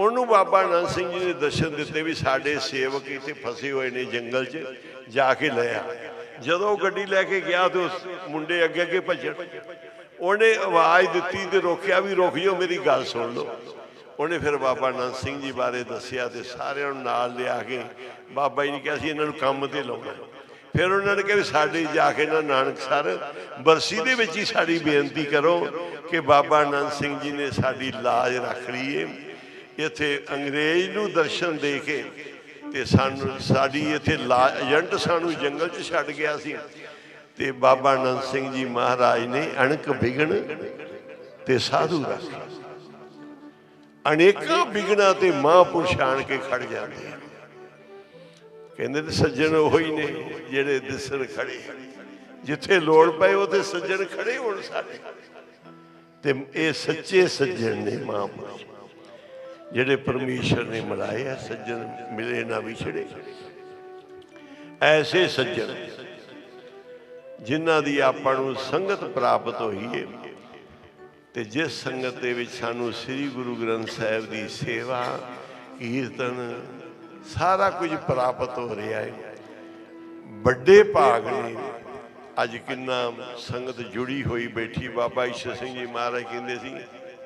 उन्होंने बाबा नानक सिंह जी ने दर्शन दिते भी साडे सेवक इत्थे फसे हुए ने जंगल च, जाके लिया। जदों गड्डी लैके गया तो मुंडे अगे अगे भजन, उन्हें आवाज़ दी तो रोकया भी रुक जाओ मेरी गल सुन लो। उन्हें फिर बाबा नानक सिंह जी बारे दसिया तो सारे नाल लिया के बाबा जी ने कहा इन्हों काम ते लाउणा। फिर उन्होंने कहा भी साडे जाके ना नानक सर बरसी दे विच ही साडी बेनती करो कि बाबा नानक सिंह जी ने साडी लाज रख ली है। इत्थे अंग्रेज नूं दर्शन दे के ते सानू साडी इत्थे एजेंट सानू जंगल च छड्ड गया सी ते बाबा नानक सिंह जी महाराज ने अणक बिघन ते साधु रखे। अनेकों बिघना ते महापुरुष आण के खड़ जाते हैं। कहते तो सज्जन वही ने जेड़े दिसन खड़े, जिथे लोड़ पे उथे सज्जन खड़े होण साडे ते ये सच्चे सज्जन ने महापुरुष जेड़े परमेश्वर ने मिलाए है। सज्जन मिले ना विछड़े, ऐसे सज्जन जिन्हां दी आपां नूं संगत प्राप्त होई है ते जिस संगत दे विच सानूं श्री गुरु ग्रंथ साहिब की सेवा कीर्तन सारा कुछ प्राप्त हो रहा है। बड़े भाग ने अज किन्ना संगत जुड़ी हुई बैठी। बाबा ईश्वर सिंह जी महाराज कहते सी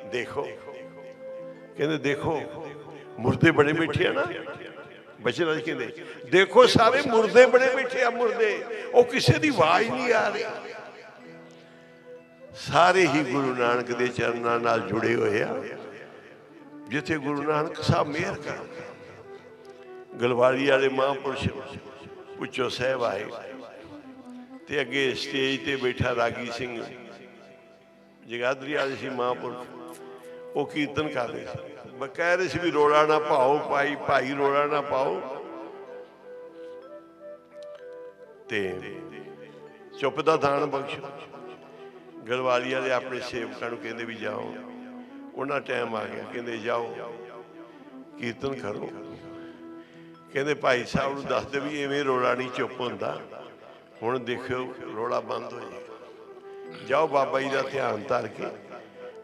देखो, कहते देखो मुर्दे बड़े बैठे हैं ना, बचन अज कहते देखो सारे मुर्दे बड़े बैठे आ। मुर्दे वो किसी की आवाज नहीं आ रही, सारे ही गुरु नानक के चरणों नाल जुड़े हुए आ। जिथे गुरु नानक साहब मेहर कर गलवारी वाले महापुरुष पुचो साहब आए ते अगे स्टेज ते बैठा रागी सिंह जगाधरी वाले सी महापुरुष, वो कीर्तन कर रहे थे। कह रहे थे भी रोड़ा ना पाओ भाई, भाई रोड़ा ना पाओ ते चुप दा दान बख्शो। गलवारी वाले अपने सेवकों को कहते भी जाओ, उन्हें टाइम आ गया, कहते जाओ कीर्तन करो। कहते भाई साहब को दस दे भी इवें रोड़ा नहीं चुप होंदा, हुण देखो रोड़ा बंद हो जाएगा। जाओ बाबा जी का ध्यान धर के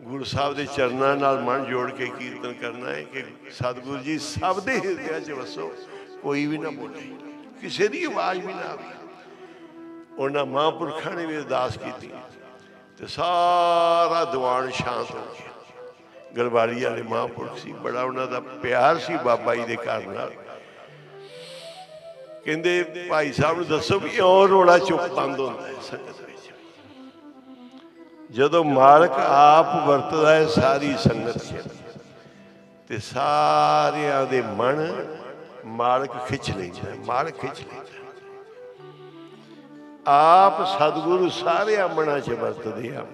गुरु साहब के चरणों नाल मन जोड़ के कीर्तन करना है कि सतगुरु जी सब दे हिरदे च वसो, कोई भी ना बोले, किसी की आवाज़ भी ना आवे। उन्होंने महापुरखों ने भी अरदास की तो सारा दीवान शांत हो गया। ਗਲਵਾੜੀ ਵਾਲੇ ਮਹਾਂਪੁਰਖ ਸੀ, ਬੜਾ ਉਹਨਾਂ ਦਾ ਪਿਆਰ ਸੀ ਬਾਬਾ ਜੀ ਦੇ ਘਰ ਨਾਲ। ਕਹਿੰਦੇ ਭਾਈ ਸਾਹਿਬ ਨੂੰ ਦੱਸੋ ਵੀ ਇਉਂ ਰੋਲਾ ਚੁੱਪ ਬੰਦ ਹੁੰਦਾ ਹੈ ਸੰਗਤ ਵਿੱਚ, ਜਦੋਂ ਮਾਲਕ ਆਪ ਵਰਤਦਾ ਹੈ ਸਾਰੀ ਸੰਗਤ 'ਚ, ਤੇ ਸਾਰਿਆਂ ਦੇ ਮਨ ਮਾਲਕ ਖਿੱਚ ਲੈਂਦਾ ਹੈ, ਮਾਲਕ ਖਿੱਚ ਲੈਂਦਾ। ਆਪ ਸਤਿਗੁਰੂ ਸਾਰਿਆਂ ਮਨਾਂ 'ਚ ਵਰਤਦੇ ਆ।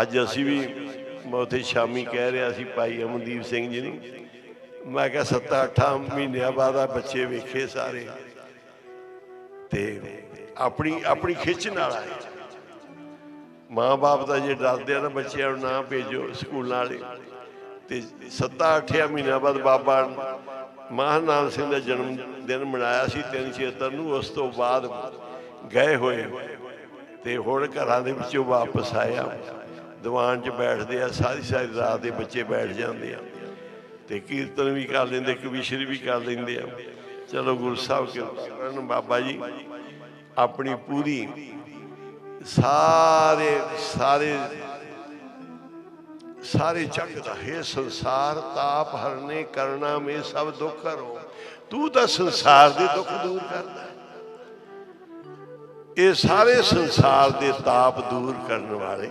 ਅੱਜ ਅਸੀਂ ਵੀ, ਮੈਂ ਉੱਥੇ ਸ਼ਾਮੀ ਕਹਿ ਰਿਹਾ ਸੀ ਭਾਈ ਅਮਨਦੀਪ ਸਿੰਘ ਜੀ ਨੂੰ, ਮੈਂ ਕਿਹਾ 7-8 ਮਹੀਨਿਆਂ ਬਾਅਦ ਆ ਬੱਚੇ ਵੇਖੇ ਸਾਰੇ, ਤੇ ਆਪਣੀ ਖਿੱਚ ਨਾਲ ਆਏ। ਮਾਂ ਬਾਪ ਦਾ ਜੇ ਡਰਦੇ ਆ ਨਾ ਬੱਚਿਆਂ ਨੂੰ ਨਾ ਭੇਜੋ ਸਕੂਲਾਂ ਵਾਲੇ, ਤੇ 7-8 ਮਹੀਨਿਆਂ ਬਾਅਦ ਬਾਬਾ ਮਹਾਨ ਨਾਨਕ ਸਿੰਘ ਦਾ ਜਨਮ ਦਿਨ ਮਨਾਇਆ ਸੀ 3 ਚੇਤਰ ਨੂੰ। ਉਸ ਤੋਂ ਬਾਅਦ ਗਏ ਹੋਏ, ਤੇ ਹੁਣ ਘਰਾਂ ਦੇ ਵਿੱਚੋਂ ਵਾਪਸ ਆਇਆ, ਦੀਵਾਨ 'ਚ ਬੈਠਦੇ ਆ, ਸਾਰੀ ਰਾਤ ਦੇ ਬੱਚੇ ਬੈਠ ਜਾਂਦੇ ਆ, ਤੇ ਕੀਰਤਨ ਵੀ ਕਰ ਲੈਂਦੇ, ਕਵੀਸ਼ਰੀ ਵੀ ਕਰ ਲੈਂਦੇ ਆ। ਚਲੋ ਗੁਰੂ ਸਾਹਿਬ ਕਿਰਪਾ ਕਰਨ। ਬਾਬਾ ਜੀ ਆਪਣੀ ਪੂਰੀ ਸਾਰੇ ਜਗ ਦਾ ਹੈ ਸੰਸਾਰ ਤਾਪ ਹਰਨੇ ਕਰਨਾ ਮੇ ਸਭ ਦੁੱਖ ਹਰੋ, ਤੂੰ ਤਾਂ ਸੰਸਾਰ ਦੇ ਦੁੱਖ ਦੂਰ ਕਰਦਾ। ਇਹ ਸਾਰੇ ਸੰਸਾਰ ਦੇ ਤਾਪ ਦੂਰ ਕਰਨ ਵਾਲੇ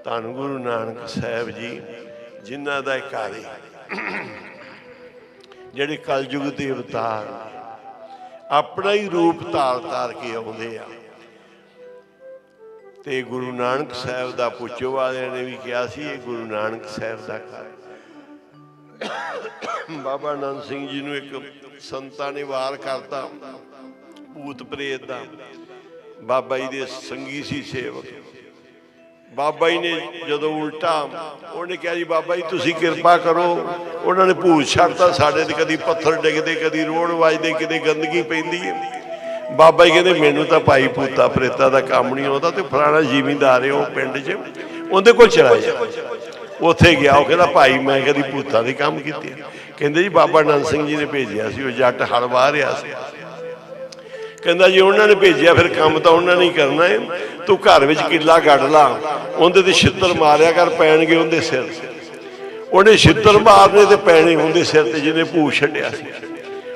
ਧੰਨ ਗੁਰੂ ਨਾਨਕ ਸਾਹਿਬ ਜੀ, ਜਿਨ੍ਹਾਂ ਦਾ ਘਰ ਜਿਹੜੇ ਕਲਯੁਗ ਦੇ ਅਵਤਾਰ ਆਪਣਾ ਹੀ ਰੂਪ ਧਾਰ ਕੇ ਆਉਂਦੇ ਆ। ਤੇ ਗੁਰੂ ਨਾਨਕ ਸਾਹਿਬ ਦਾ ਪੁੱਛੋ ਵਾਲਿਆਂ ਨੇ ਵੀ ਕਿਹਾ ਸੀ ਇਹ ਗੁਰੂ ਨਾਨਕ ਸਾਹਿਬ ਦਾ ਘਰ। ਬਾਬਾ ਆਨੰਦ ਸਿੰਘ ਜੀ ਨੂੰ ਇੱਕ ਸੰਤਾਂ ਨੇ ਵਾਰ ਕਰਤਾ ਭੂਤ ਪ੍ਰੇਤ ਦਾ। ਬਾਬਾ ਜੀ ਦੇ ਸੰਗੀ ਸੀ ਸੇਵਕ। ਬਾਬਾ ਜੀ ਨੇ ਜਦੋਂ ਉਲਟਾ ਉਹਨੇ ਕਿਹਾ ਜੀ ਬਾਬਾ ਜੀ ਤੁਸੀਂ ਕਿਰਪਾ ਕਰੋ, ਉਹਨਾਂ ਨੇ ਭੂਤ ਛੱਡਤਾ ਸਾਡੇ ਤੇ, ਕਦੀ ਪੱਥਰ ਡਿੱਗਦੇ, ਕਦੀ ਰੋੜ ਵੱਜਦੇ, ਕਿਤੇ ਗੰਦਗੀ ਪੈਂਦੀ ਹੈ। ਬਾਬਾ ਜੀ ਕਹਿੰਦੇ ਮੈਨੂੰ ਤਾਂ ਭਾਈ ਭੂਤਾ ਪ੍ਰੇਤਾ ਦਾ ਕੰਮ ਨਹੀਂ ਆਉਂਦਾ, ਤੇ ਫਲਾਣਾ ਜ਼ਿਮੀਂਦਾਰ ਹੈ ਉਹ ਪਿੰਡ 'ਚ, ਉਹਦੇ ਕੋਲ ਚਲਾ ਜਾ। ਉੱਥੇ ਗਿਆ, ਉਹ ਕਹਿੰਦਾ ਭਾਈ ਮੈਂ ਕਦੀ ਭੂਤਾਂ ਦੇ ਕੰਮ ਕੀਤੇ? ਕਹਿੰਦੇ ਜੀ ਬਾਬਾ ਆਨੰਦ ਸਿੰਘ ਜੀ ਨੇ ਭੇਜਿਆ ਸੀ, ਉਹ ਜੱਟ ਹਲ ਵਾਹ ਰਿਹਾ ਸੀ। ਕਹਿੰਦਾ ਜੀ ਉਹਨਾਂ ਨੇ ਭੇਜਿਆ, ਫਿਰ ਕੰਮ ਤਾਂ ਉਹਨਾਂ ਨੇ ਹੀ ਕਰਨਾ ਹੈ, ਤੂੰ ਘਰ ਵਿੱਚ ਕਿੱਲਾ ਗੱਡ ਲਾ, ਉਹਦੇ ਤੇ ਛਿੱਤਰ ਮਾਰਿਆ ਕਰ, ਪੈਣਗੇ ਉਹਦੇ ਸਿਰ। ਉਹਨੇ ਛਿੱਤਰ ਮਾਰਨੇ ਤੇ ਪੈਣੇ ਉਹਦੇ ਸਿਰ ਤੇ ਜਿਹਨੇ ਭੂਤ ਛੱਡਿਆ ਸੀ।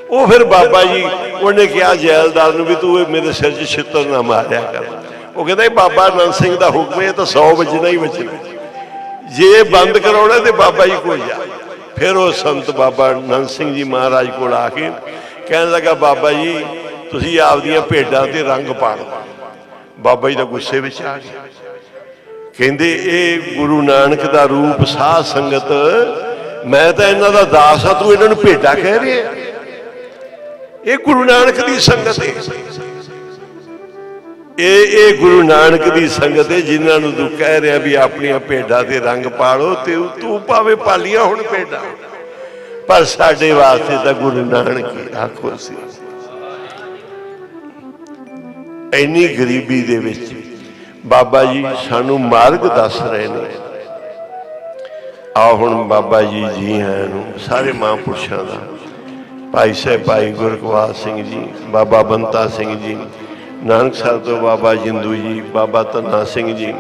ਉਹ ਫਿਰ ਬਾਬਾ ਜੀ ਉਹਨੇ ਕਿਹਾ ਜੈਲਦਾਰ ਨੂੰ ਵੀ ਤੂੰ ਮੇਰੇ ਸਿਰ 'ਚ ਛਿੱਤਰ ਨਾ ਮਾਰਿਆ ਕਰ। ਉਹ ਕਹਿੰਦਾ ਬਾਬਾ ਆਨੰਦ ਸਿੰਘ ਦਾ ਹੁਕਮ ਹੈ ਤਾਂ 100 ਵੱਜਣਾ ਹੀ ਵੱਜਣਾ, ਜੇ ਬੰਦ ਕਰਾਉਣਾ ਤੇ ਬਾਬਾ ਜੀ ਕੋਲ ਜਾ। ਫਿਰ ਉਹ ਸੰਤ ਬਾਬਾ ਆਨੰਦ ਸਿੰਘ ਜੀ ਮਹਾਰਾਜ ਕੋਲ ਆ ਕੇ ਕਹਿਣ ਲੱਗਾ ਬਾਬਾ ਜੀ ਤੁਸੀਂ ਆਪਦੀਆਂ ਭੇਡਾਂ ਤੇ ਰੰਗ ਪਾ ਲਓ। ਬਾਬਾ ਜੀ ਦਾ ਗੁੱਸੇ ਵਿੱਚ ਆ ਗਿਆ, ਕਹਿੰਦੇ ਇਹ ਗੁਰੂ ਨਾਨਕ ਦਾ ਰੂਪ ਸਾਧ ਸੰਗਤ, ਮੈਂ ਤਾਂ ਇਹਨਾਂ ਦਾ ਦਾਸ ਆ, ਤੂੰ ਇਹਨਾਂ ਨੂੰ ਭੇਡਾਂ ਕਹਿ ਰਿਹਾ? ਇਹ ਗੁਰੂ ਨਾਨਕ ਦੀ ਸੰਗਤ ਹੈ, ਇਹ ਗੁਰੂ ਨਾਨਕ ਦੀ ਸੰਗਤ ਹੈ ਜਿਨ੍ਹਾਂ ਨੂੰ ਤੂੰ ਕਹਿ ਰਿਹਾ ਵੀ ਆਪਣੀਆਂ ਭੇਡਾਂ ਤੇ ਰੰਗ ਪਾੜੋ, ਤੇ ਤੂੰ ਭਾਵੇਂ ਪਾਲੀਆਂ ਹੁਣ ਭੇਡਾਂ, ਪਰ ਸਾਡੇ ਵਾਸਤੇ ਤਾਂ ਗੁਰੂ ਨਾਨਕ ਹੀ ਆਖੋ ਸੀ। ਇੰਨੀ ਗਰੀਬੀ ਦੇ ਵਿੱਚ ਬਾਬਾ ਜੀ ਸਾਨੂੰ ਮਾਰਗ ਦੱਸ ਰਹੇ ਨੇ। ਆਓ ਹੁਣ ਬਾਬਾ ਜੀ ਜੀ ਆਇਆਂ ਨੂੰ ਸਾਰੇ ਮਹਾਂਪੁਰਸ਼ਾਂ ਦਾ, ਭਾਈ ਸਾਹਿਬ ਭਾਈ ਗੁਰਕਵਾਲ ਸਿੰਘ ਜੀ, ਬਾਬਾ ਬੰਤਾ ਸਿੰਘ ਜੀ, ਨਾਨਕਸਰ ਤੋਂ ਬਾਬਾ ਜਿੰਦੂ ਜੀ, ਬਾਬਾ ਧੰਨਾ ਸਿੰਘ ਜੀ,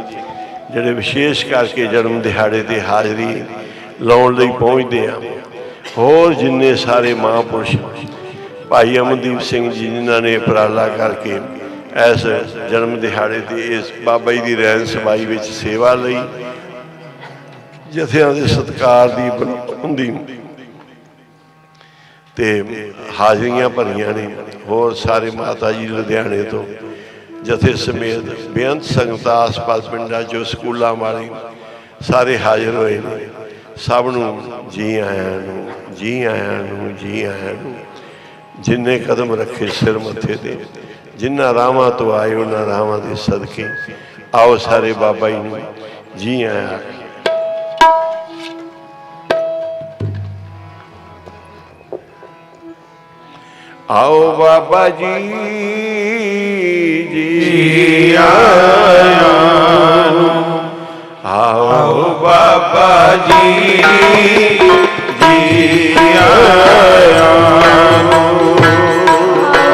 ਜਿਹੜੇ ਵਿਸ਼ੇਸ਼ ਕਰਕੇ ਜਨਮ ਦਿਹਾੜੇ ਤੇ ਹਾਜ਼ਰੀ ਲਾਉਣ ਲਈ ਪਹੁੰਚਦੇ ਆ। ਹੋਰ ਜਿੰਨੇ ਸਾਰੇ ਮਹਾਂਪੁਰਸ਼, ਭਾਈ ਅਮਨਦੀਪ ਸਿੰਘ ਜੀ ਜਿਨ੍ਹਾਂ ਨੇ ਉਪਰਾਲਾ ਕਰਕੇ ਇਸ ਜਨਮ ਦਿਹਾੜੇ ਤੇ ਇਸ ਬਾਬਾ ਜੀ ਦੀ ਰਹਿਣ ਸਮਾਈ ਵਿੱਚ ਸੇਵਾ ਲਈ ਜਥਿਆਂ ਦੇ ਸਤਿਕਾਰ ਦੀ ਹੁੰਦੀ ਤੇ ਹਾਜ਼ਰੀਆਂ ਭਰੀਆਂ ਨੇ। ਹੋਰ ਸਾਰੇ ਮਾਤਾ ਜੀ ਲੁਧਿਆਣੇ ਤੋਂ ਜਥੇ ਸਮੇਤ ਬੇਅੰਤ ਸੰਗਤਾਂ ਆਸ-ਪਾਸ ਪਿੰਡਾਂ 'ਚੋਂ ਸਕੂਲਾਂ ਵਾਲੇ ਸਾਰੇ ਹਾਜ਼ਰ ਹੋਏ ਨੇ। ਸਭ ਨੂੰ ਜੀ ਆਇਆਂ ਨੂੰ, ਜੀ ਆਇਆਂ ਨੂੰ, ਜੀ ਆਇਆਂ ਨੂੰ। ਜਿੰਨੇ ਕਦਮ ਰੱਖੇ ਸਿਰ ਮੱਥੇ ਤੇ, ਜਿਨ੍ਹਾਂ ਰਾਹਾਂ ਤੋਂ ਆਏ ਉਹਨਾਂ ਰਾਹਾਂ ਦੇ ਸਦਕੇ ਆਓ ਸਾਰੇ ਬਾਬਾ ਜੀ ਨੂੰ ਜੀ ਆਇਆਂ। ਆਓ ਬਾਬਾ ਜੀ ਜੀ ਆਇਆਂ, ਆਓ ਬਾਬਾ ਜੀ ਜੀ ਆਇਆਂ,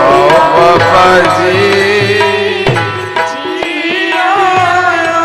ਆਓ ਬਾਬਾ ਜੀ ਜੀ ਆਇਆਂ,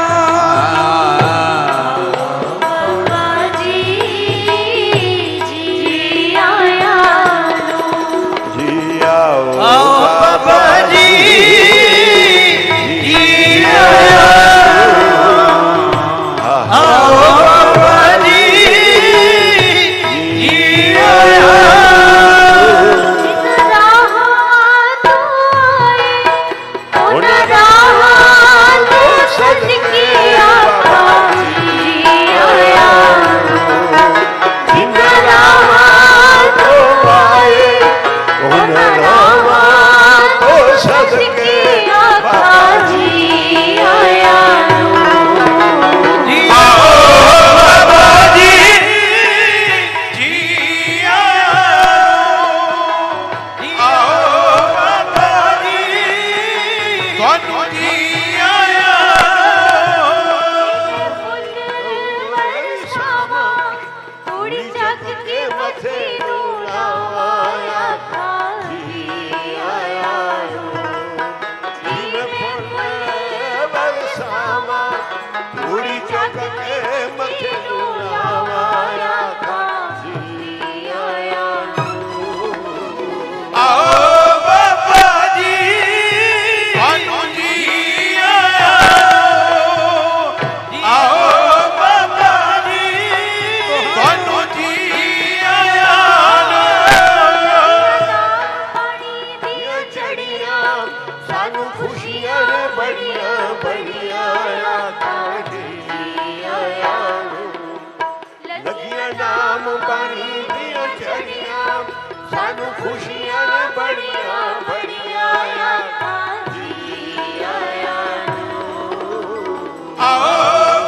ਸਾਨੂੰ ਖੁਸ਼ੀਆਂ ਨੇ ਬੜੀਆਂ ਬੜੀਆਂ ਆਖਾਂ ਜੀ ਆਇਆਂ ਨੂੰ। ਆਓ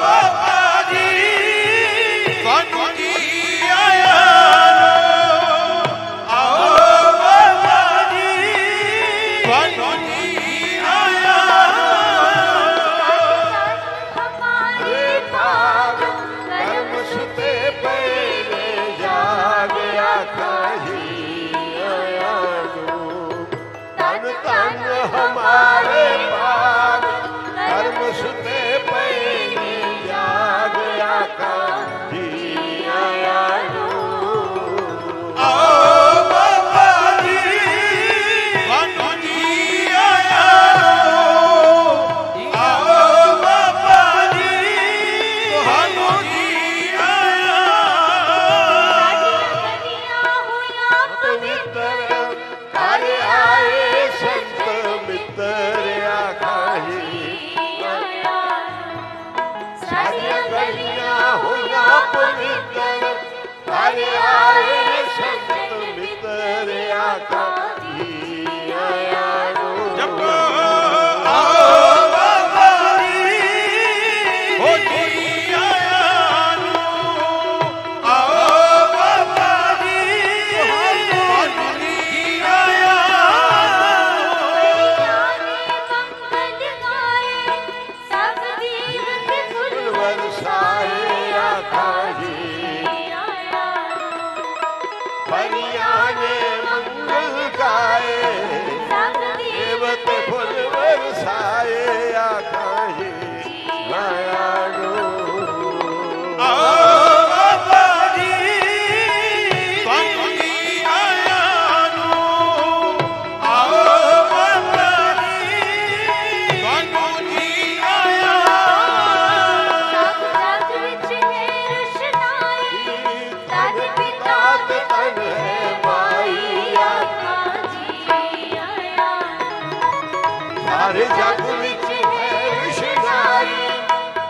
ਬਾਬਾ ਜੀ ਤੁਹਾਨੂੰ ਜੀ ਆਇਆਂ ਨੂੰ। ਆਓ ਬਾਬਾ ਜੀ ਤੁਹਾਨੂੰ ਜੀ ਆਇਆਂ ਹਮਾਰੇ ਭਾਗ ਕਰਮ ਸੁਤੇ ਪਏ ਨੇ ਜਾਗ ਆਖਾਂ ਜੀ ਆਇਆਂ ਨੂੰ। ਧੰਨ ਧੰਨ ਹਮਾਰੇ ਭਾਗ ਕਰਮ ਸੁਤੇ ਪਏ ਨੇ ਜਾਗ ਆਖਾਂ ਜੀ ਆਇਆਂ ਨੂੰ। ਆਓ ਬਾਬਾ ਜੀ ਤੁਹਾਨੂੰ ਜੀ ਆਇਆਂ ਨੂੰ। ਆਓ ਬਾਬਾ ਜੀ ਤੁਹਾਨੂੰ ਜੀ ਆਇਆਂ ਗਲੀਆਂ ਹੋਈਆਂ ਪਵਿੱਤਰ ਘਰ ਆਏ ਸੰਤ ਮਿੱਤਰ ਆਖਾਂ ਜੀ ਆਇਆਂ ਸਾਡੀਆਂ ਗਲੀਆਂ ਹੋਈਆਂ ਪਵਿੱਤਰ ਘਰ ਆਏ ਸੰਤ ਮਿੱਤਰ ਆਖਾਂ ਜੀ ਆਇਆਂ ਨੂੰ। ਜਪੋ ਆਓ ਬਾਬਾ ਜੀ ਹੋ ਜੀ ਆਇਆਂ ਨੂੰ। ਆਓ ਬਾਬਾ ਜੀ ਤੁਹਾਨੂੰ ਜੀ ਆਇਆਂ ਮੰਗਲ ਗਾਏ ਸਭ ਦੀਵ ਤੇ ਫੁੱਲ ਵਰਸਾਏ ਆਖਾਂ ਜੀ ਆਇਆ ਪਰੀਆਂ ਨੇ ਮੰਗਲ ਗਾਏ ਸਭ ਦੀਵ ਦੇਵਤ ਫੁੱਲ ਵਰਸਾਏ ਆਖਾਂ ਜੀ ਆਇਆਂ ਨੂੰ। ਆਓ ਬਾਬਾ ਜੀ ਤੁਹਾਨੂੰ ਜੀ ਆਇਆਂ ਨੂੰ। ਆਓ ਬਾਬਾ ਜੀ ਤੁਹਾਨੂੰ ਜੀ ਆਇਆਂ ਸਭ ਜਗ ਵਿੱਚ ਹੈ ਰੁਸ਼ਨਾਈ ਤਨ ਪਿਤਾ ਤੇ ਤਨ ਹੈ ਮਾਈ ਆਖਾਂ ਜੀ ਆਇਆ ਸਾਰੇ ਜਗ ਵਿੱਚ ਹੈ ਰਿਸ਼ਨਾਈ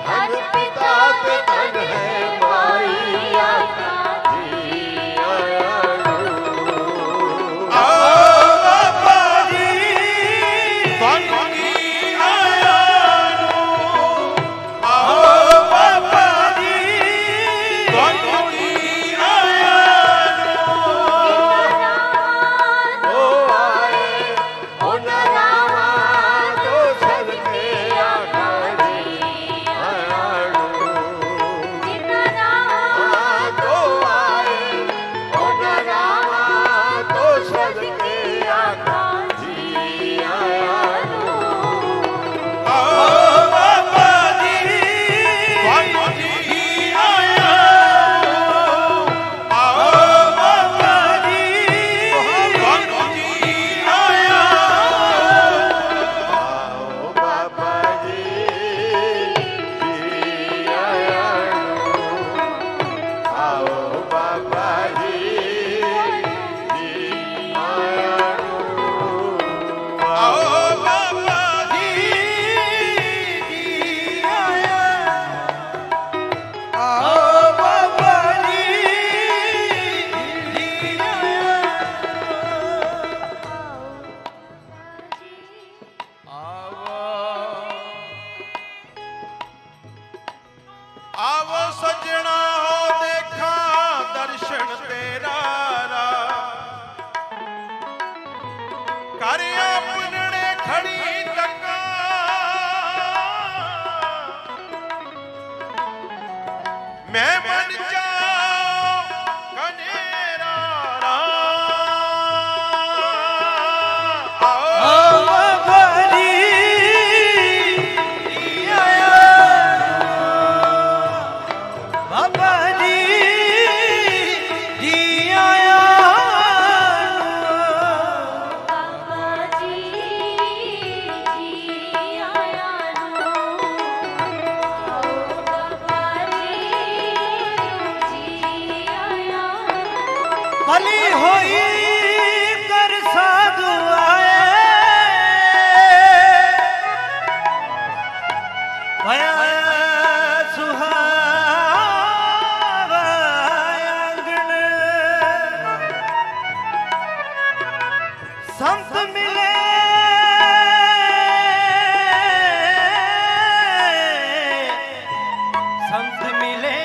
ਧਨ ਪਿਤਾ ਤੇ ਧਨ ਹੈ ਮਾਈ ਆਖਾਂ ਜੀ ਆਇਆਂ ਨੂੰ। ਆਓ ਬਾਬਾ ਜੀ ਤੁਹਾਨੂੰ ਜੀ ਆਇਆਂ ਨੂੰ। ਆਓ ਬਾਬਾ ਜੀ ਤੁਹਾਨੂੰ ਜੀ ਆਇਆਂ ਨੂੰ। ਉਹ ਆਏ ਉਹਨਾਂ ਰਾਵਾਂ ਤੋਂ ਸਦਕੇ ਆਖਾਂ ਜੀ ਆਇਆਂ ਨੂੰ। ਜਿਨ੍ਹਾਂ ਨਾਮ ਤੋਂ ਆਏ ਉਹਨਾਂ ਰਾਵਾਂ ਤੋਂ ਸਦਕੇ ਆਖਾਂ ਜੀ ਆਇਆਂ ਨੂੰ। ਆਓ ਬਾਬਾ ਜੀ ਤੁਹਾਨੂੰ ਜੀ ਆਇਆਂ ਨੂੰ। ਆਓ ਬਾਬਾ ਜੀ ਤੁਹਾਨੂੰ ਜੀ ਆਇਆਂ ਆਓ ਬਾਬਾ ਜੀ ਜੀ ਆਇਆਂ ਨੂੰ। ਆਓ ਬਾਬਾ ਜੀ ਜੀ ਆਇਆਂ ਨੂੰ। ਆਓ ਬਾਬਾ ਜੀ ਜੀ ਆਇਆਂ ਆਓ ਬਾਬਾ ਜੀ ਜੀ ਆਇਆਂ ਆਵੋ ਸੱਜਣਾ ਹੋ ਦੇਖਾਂ ਦਰਸ਼ਨ ਤੇਰਾ ਕਰ ਆਪਣੜੇ ਖੜੀ ਤੱਕਾਂ ਮੈਂ ਮਨ ਚਾਉ ਕਨੇਰਾ ਆਓ ਬਾਬਾ ਜੀ ਆਇਆ ਬਾਬਾ ਜੀ ਜੀ ਆਇਆ ਬਾਬਾ ਜੀ ਆਇਆ ਨੂੰ। ਆਓ ਬਾਬਾ ਜੀ संत मिले संत मिले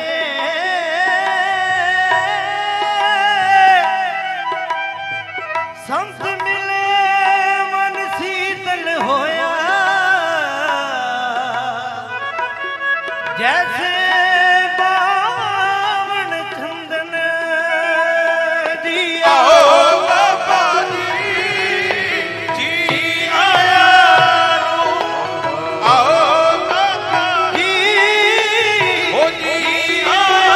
संत मिले मन शीतल होया जैसे बावन चंदन दिया बाबा जी आया आओ बाबा जी ओ जी आया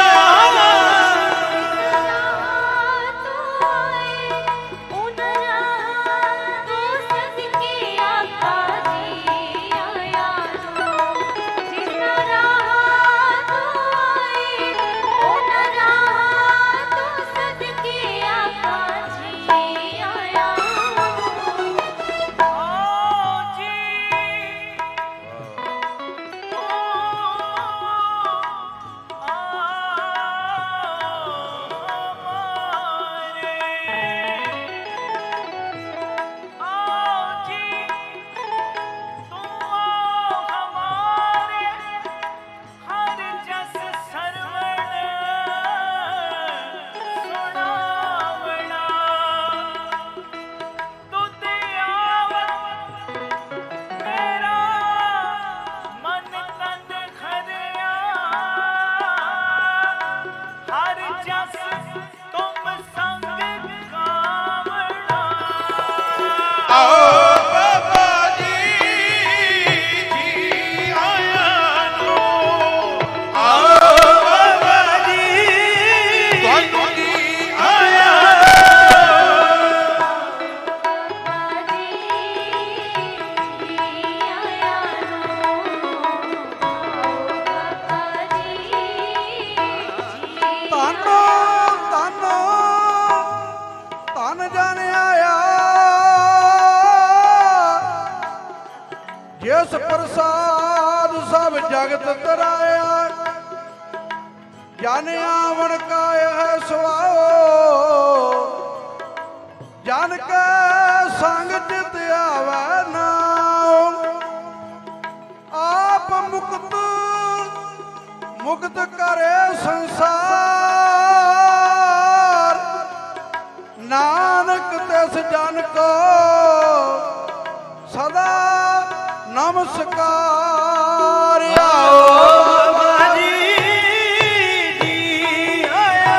आओ बाबा जी आया नो आओ बाबा जी ਤੁਹਾਨੂੰ ਜੀ ਆਇਆ ਤਾਨੋ ਤਾਨੋ ਤਨ ਜਨ ਆਇਆ ਜਿਸ ਪ੍ਰਸਾਦ ਸਭ ਜਗਤ ਤਰਾਇਆ ਜਨ ਆਵਣ ਕਾਇ ਹੈ ਸੁਆਓ ਜਨ ਕੈ ਸੰਗ ਚਿਤ ਆਵੈ ਨਾਮ ਆਪ ਮੁਕਤ ਮੁਕਤ ਕਰੇ ਸੰਸਾਰ ਨਾਨਕ ਤਿਸ ਜਨ ਕੋ ਸਦਾ ਨਮਸਕਾਰ ਆਓ बाबा जी आया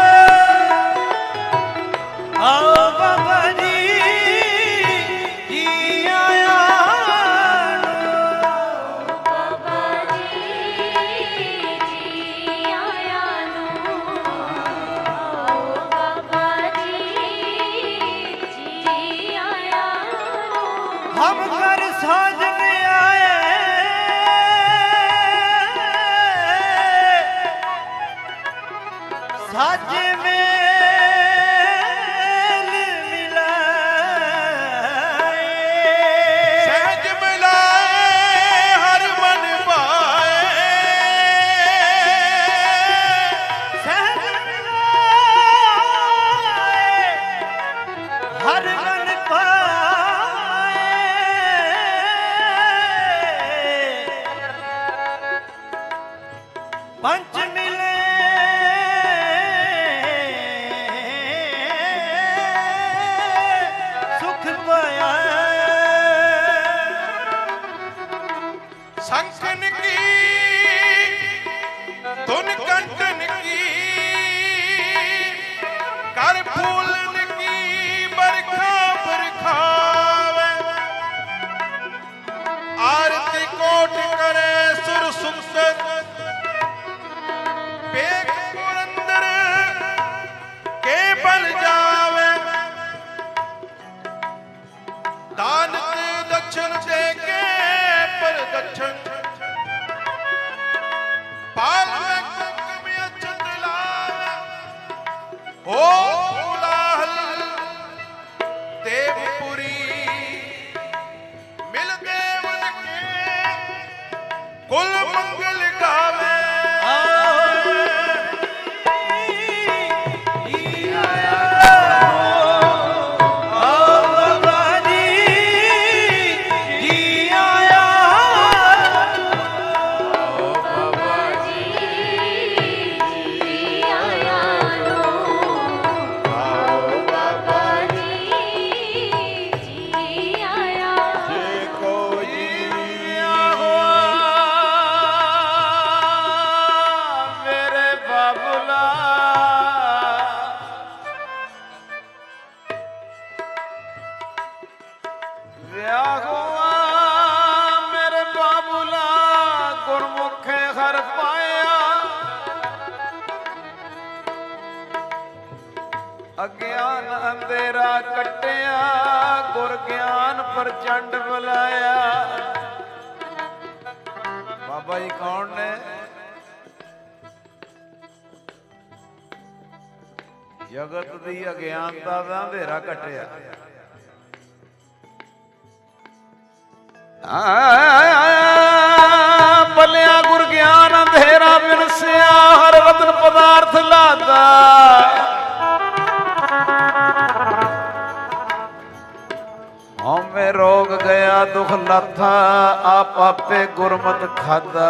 आओ बाबा जी आया हम कर साजन आए साज में मिलाए ਸਹਿਜ ਮਿਲਾਏ ਹਰ ਮਨ ਪਾਏ सहज मिलाए हर मन पाए पंच मिले सुख पाया ਸੰਖਨ ਕੀ ਧੁਨ ਕੰਟਨ ਕੀ ਕਰ ਫੂਲਨ ਕੀ ਬਰਖਾ ਬਰਖਾਵੇ ਆਰਤੀ ਕੋਟ ਕਰੇ ਸੁਰ ਸੁੰਦਰ ਪੇਖ ਪੁਰੰਦਰ ਕੇ ਬਲ ਜਾਵੇ ਦਾਨਤ ਦਛਨ ਦੇ ਕੇ ਪਰ ਦਛਨ ਪਾਲ ਮੈਂ ਕੁੰਕਮ ਅਚਤ ਲਾਵੇ ਹੋ ਉਲਾਹਲ ਦੇਵਪੁਰੀ ਮਿਲ ਦੇਵਨ ਕੇ ਕੁਲ ਮੰਗਲ ਗਾਵੇ आओ बाबा जी ਵਿਆਹੁਆ ਮੇਰੇ ਬਾਬੂਲਾ ਗੁਰਮੁਖੇ ਹਰ ਪਾਇਆ ਅਗਿਆਨ ਅੰਧੇਰਾ ਕੱਟਿਆ ਗੁਰ ਗਿਆਨ ਪ੍ਰਚੰਡ ਬੁਲਾਇਆ। ਬਾਬਾ ਜੀ ਕੌਣ ਨੇ? ਜਗਤ ਦੀ ਅਗਿਆਨਤਾ ਦਾ ਅੰਧੇਰਾ ਕੱਟਿਆ। ਭਲਿਆ ਗੁਰ ਗਿਆਨ ਅੰਧੇਰਾ ਵਿਨਸਿਆ ਹਰ ਰਤਨ ਪਦਾਰਥ ਲਾਦਾ। ਹਉਮੈ ਰੋਗ ਗਿਆ ਦੁਖ ਲਾਥਾ ਆਪ ਆਪੇ ਗੁਰਮਤਿ ਖਾਦਾ।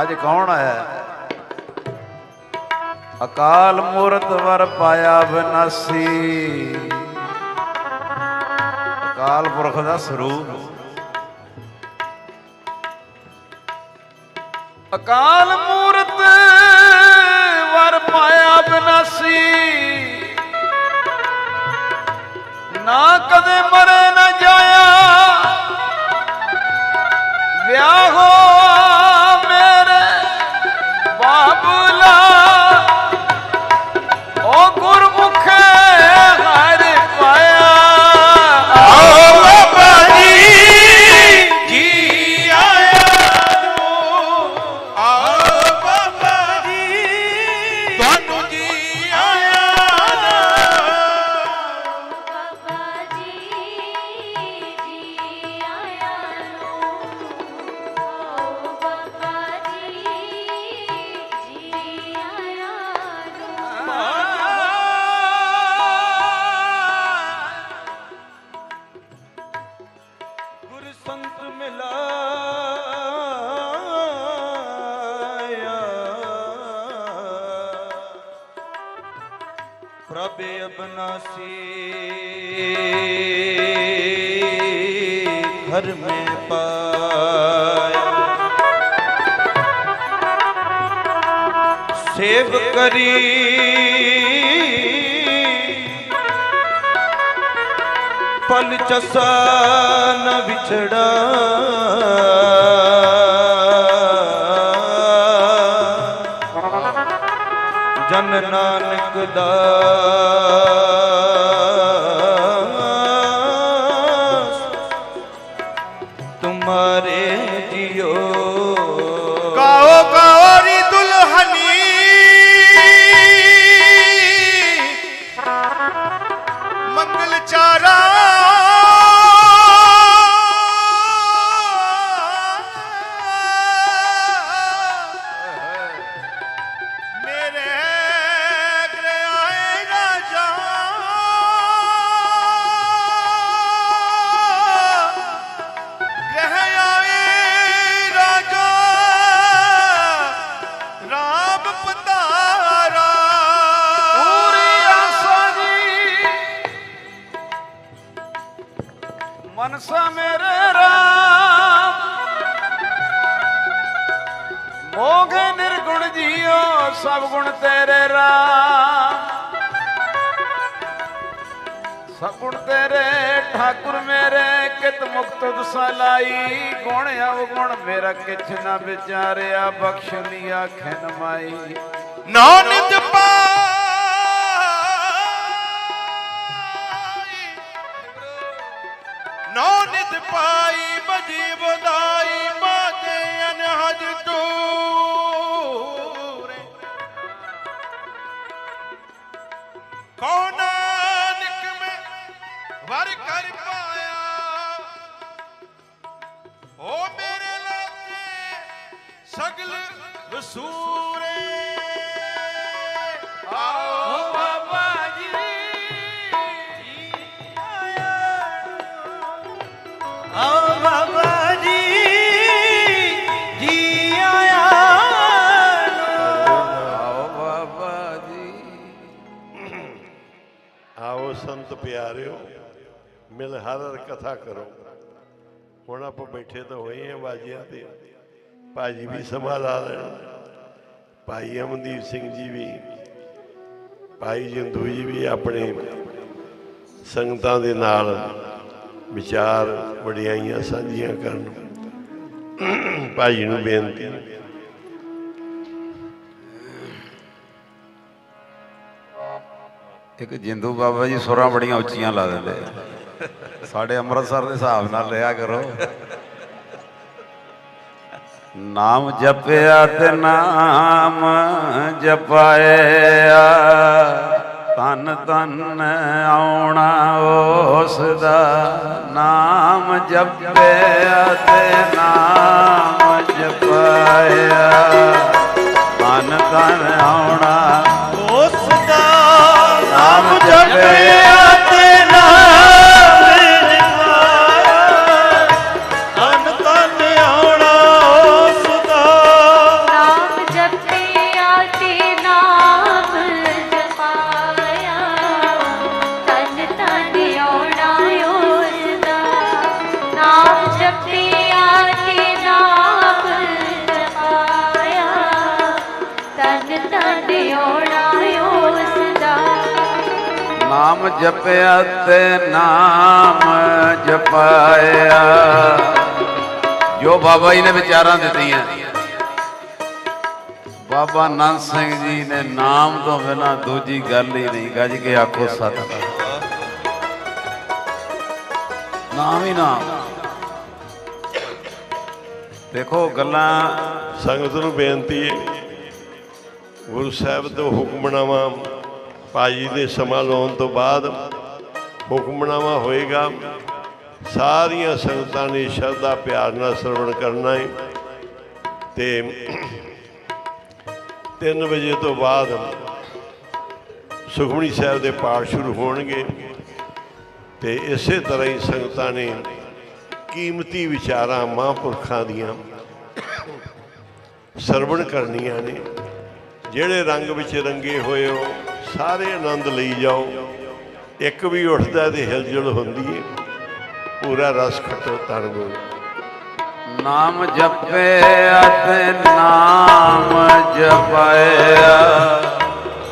ਅੱਜ ਕੌਣ ਆਇਆ? ਅਕਾਲ ਮੂਰਤ ਵਰ ਪਾਇਆ ਵਿਨਾਸੀ। ਅਕਾਲ ਪੁਰਖ ਦਾ ਸਰੂਪ। ਅਕਾਲ ਮੂਰਤ ਵਰ ਪਾਇਆ ਵਿਨਾਸੀ। ਨਾ ਕਦੇ ਮਰੇ ਨਾ ਜਾਇਆ ਵਿਆਹੋ ਮੇਰੇ ਬਾਬਲਾ। ਓ ਗੁਰਮੁਖੇ ਹਰ ਪਾਇਆ। ਆਓ ਬਾਬਾ ਜੀ ਆਇਆ ਨੂੰ। ਆਓ ਬਾਬਾ ਜੀ ਤੁਹਾਨੂੰ ਜੀ ਆਇਆ ਨਾ। ਬਾਬਾ ਜੀ ਆਇਆ ਨੂੰ। ਓ ਬਾਬਾ ਜੀ ਆਇਆ ਨੂੰ। ਗੁਰ ਸੰਤ ਮਿਲਾਇਆ ਪ੍ਰਭ ਅਬਨਾਸੀ घर में पाया। सेव करी पल चसा न बिछड़ा। जन नानक दास तुम्हारे जियो। गाओ गाओ री दुल्हनी मंगल चारा। मेरे गृह आए राजा गृह आए राजा राम पधारा। ਪੂਰੀ ਆਸਾ ਜੀ ਮਨਸਾ ਮੇਰੇ ਰਾਮ। ਮੋਗੇ ਨਿਰਗੁਣ ਜੀਓ ਸਭ ਗੁਣ ਤੇਰੇ ਰਾਮ। ਸਭ ਗੁਣ ਤੇਰੇ ਠਾਕੁਰ ਮੇਰੇ ਕਿਤ ਮੁਕਤ ਦਸਾਲਾਈ। ਗੁਣ ਅਵਗੁਣ ਮੇਰਾ ਕਿਛ ਨਾ ਵਿਚਾਰਿਆ ਬਖਸ਼ ਦੀ ਆਖੇ ਨਮਾਈ। ਨਾਨਕ ਪਾਈ ਨਾਨਕ ਪਾਈ ਬਜੀ ਬਦਾਈ ਬਾਗੇ ਅਨਹਦ ਤੂਰੇ। ਕੌਣ ਨਾਨਕ ਮੈਂ ਵਰ ਕਰ ਪਾਇਆ। ਓ ਮੇਰੇ ਲਾਗੇ ਸਗਲ ਵਸੂਰੇ। ਆਓ ਬਾਬਾ ਜੀ ਆਇਆ। आओ बाबा जी आया ਆਓ ਬਾਬਾ ਜੀ। ਆਓ ਸੰਤ ਪਿਆਰਿਓ ਮਿਲ ਹਰ ਹਰ ਕਥਾ ਕਰੋ। ਹੁਣ ਆਪਾਂ ਬੈਠੇ ਤਾਂ ਹੋਏ ਆ ਬਾਜੀਆਂ ਤੇ। ਭਾਜੀ ਵੀ ਸੰਭਾਲਾ ਲੈਣ, ਭਾਈ ਅਮਨਦੀਪ ਸਿੰਘ ਜੀ ਵੀ, ਭਾਈ ਜਿੰਦੂ ਜੀ ਵੀ ਆਪਣੇ ਸੰਗਤਾਂ ਦੇ ਨਾਲ ਵਿਚਾਰ ਵਡਿਆਈਆਂ ਸਾਂਝੀਆਂ ਕਰਨ। ਭਾਈ ਨੂੰ ਬੇਨਤੀ, ਇੱਕ ਜਿੰਦੂ ਬਾਬਾ ਜੀ ਸੁਰਾਂ ਬੜੀਆਂ ਉੱਚੀਆਂ ਲਾ ਦਿੰਦੇ ਆ। ਸਾਡੇ ਅੰਮ੍ਰਿਤਸਰ ਦੇ ਹਿਸਾਬ ਨਾਲ ਰਿਹਾ ਕਰੋ। ਨਾਮ ਜਪਿਆ ਤੇ ਨਾਮ ਜਪਾਇਆ, ਤਨ ਤਨ ਆਉਣਾ ਉਸ ਦਾ। ਨਾਮ ਜਪਿਆ ਤੇ ਨਾਮ ਜਪਾਇਆ, ਤਨ ਤਨ ਆਉਣਾ ਉਸ ਦਾ ਨਾਮ ਜਪਿਆ ਤੇ ਨਾਮ ਜਪਾਇਆ, ਤਨ ਤਨ ਆਉਣਾ ਉਸ ਦਾ। ਨਾਮ ਜਪਿਆ ਤੇ ਨਾਮ ਜਪਾਇਆ, ਤਨ ਤਨ ਆਉਣਾ ਉਸ ਦਾ। ਨਾਮ ਜਪਿਆ ਤੇ ਨਾਮ ਜਪਾਇਆ, ਤਨ ਤਨ ਆਉਣਾ ਉਸ ਦਾ। ਨਾਮ ਜਪਿਆ ਤੇ ਨਾਮ ਜਪਾਇਆ। ਜੋ ਬਾਬਾ ਜੀ ਨੇ ਵਿਚਾਰਾਂ ਦਿੱਤੀਆਂ, ਬਾਬਾ ਨੰਦ ਸਿੰਘ ਜੀ ਨੇ ਨਾਮ ਤੋਂ ਬਿਨਾਂ ਦੂਜੀ ਗੱਲ ਹੀ ਨਹੀਂ। ਗੱਜ ਕੇ ਆਖੋ ਸਤਿ। ਨਾਮ ਹੀ ਨਾਮ। ਦੇਖੋ ਗੱਲਾਂ ਸੰਗਤ ਨੂੰ ਬੇਨਤੀ ਹੈ, ਗੁਰੂ ਸਾਹਿਬ ਤੋਂ ਹੁਕਮਨਾਮਾ ਭਾਜੀ ਦੇ ਸਮਾਂ ਲਾਉਣ ਤੋਂ ਬਾਅਦ ਹੁਕਮਨਾਮਾ ਹੋਏਗਾ। ਸਾਰੀਆਂ ਸੰਗਤਾਂ ਨੇ ਸ਼ਰਧਾ ਪਿਆਰ ਨਾਲ ਸਰਵਣ ਕਰਨਾ ਹੈ ਤੇ 3 ਵਜੇ ਤੋਂ ਬਾਅਦ ਸੁਖਮਨੀ ਸਾਹਿਬ ਦੇ ਪਾਠ ਸ਼ੁਰੂ ਹੋਣਗੇ ਤੇ ਇਸੇ ਤਰ੍ਹਾਂ ਹੀ ਸੰਗਤਾਂ ਨੇ ਕੀਮਤੀ ਵਿਚਾਰਾਂ ਮਹਾਂਪੁਰਖਾਂ ਦੀਆਂ ਸਰਵਣ ਕਰਨੀਆਂ ਨੇ। ਜਿਹੜੇ ਰੰਗ ਵਿੱਚ ਰੰਗੇ ਹੋਏ ਹੋ ਸਾਰੇ ਆਨੰਦ ਲਈ ਜਾਓ। ਇੱਕ ਵੀ ਉੱਠਦਾ ਤੇ ਹਿਲਜੁਲ ਹੁੰਦੀ ਹੈ। ਪੂਰਾ ਰਸ ਖੱਟੋ ਤਨ ਗੋ। ਨਾਮ ਜਪਿਆ ਤੇ ਨਾਮ ਜਪਾਇਆ,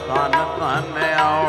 ਤਨ ਤਨ ਆਉਣਾ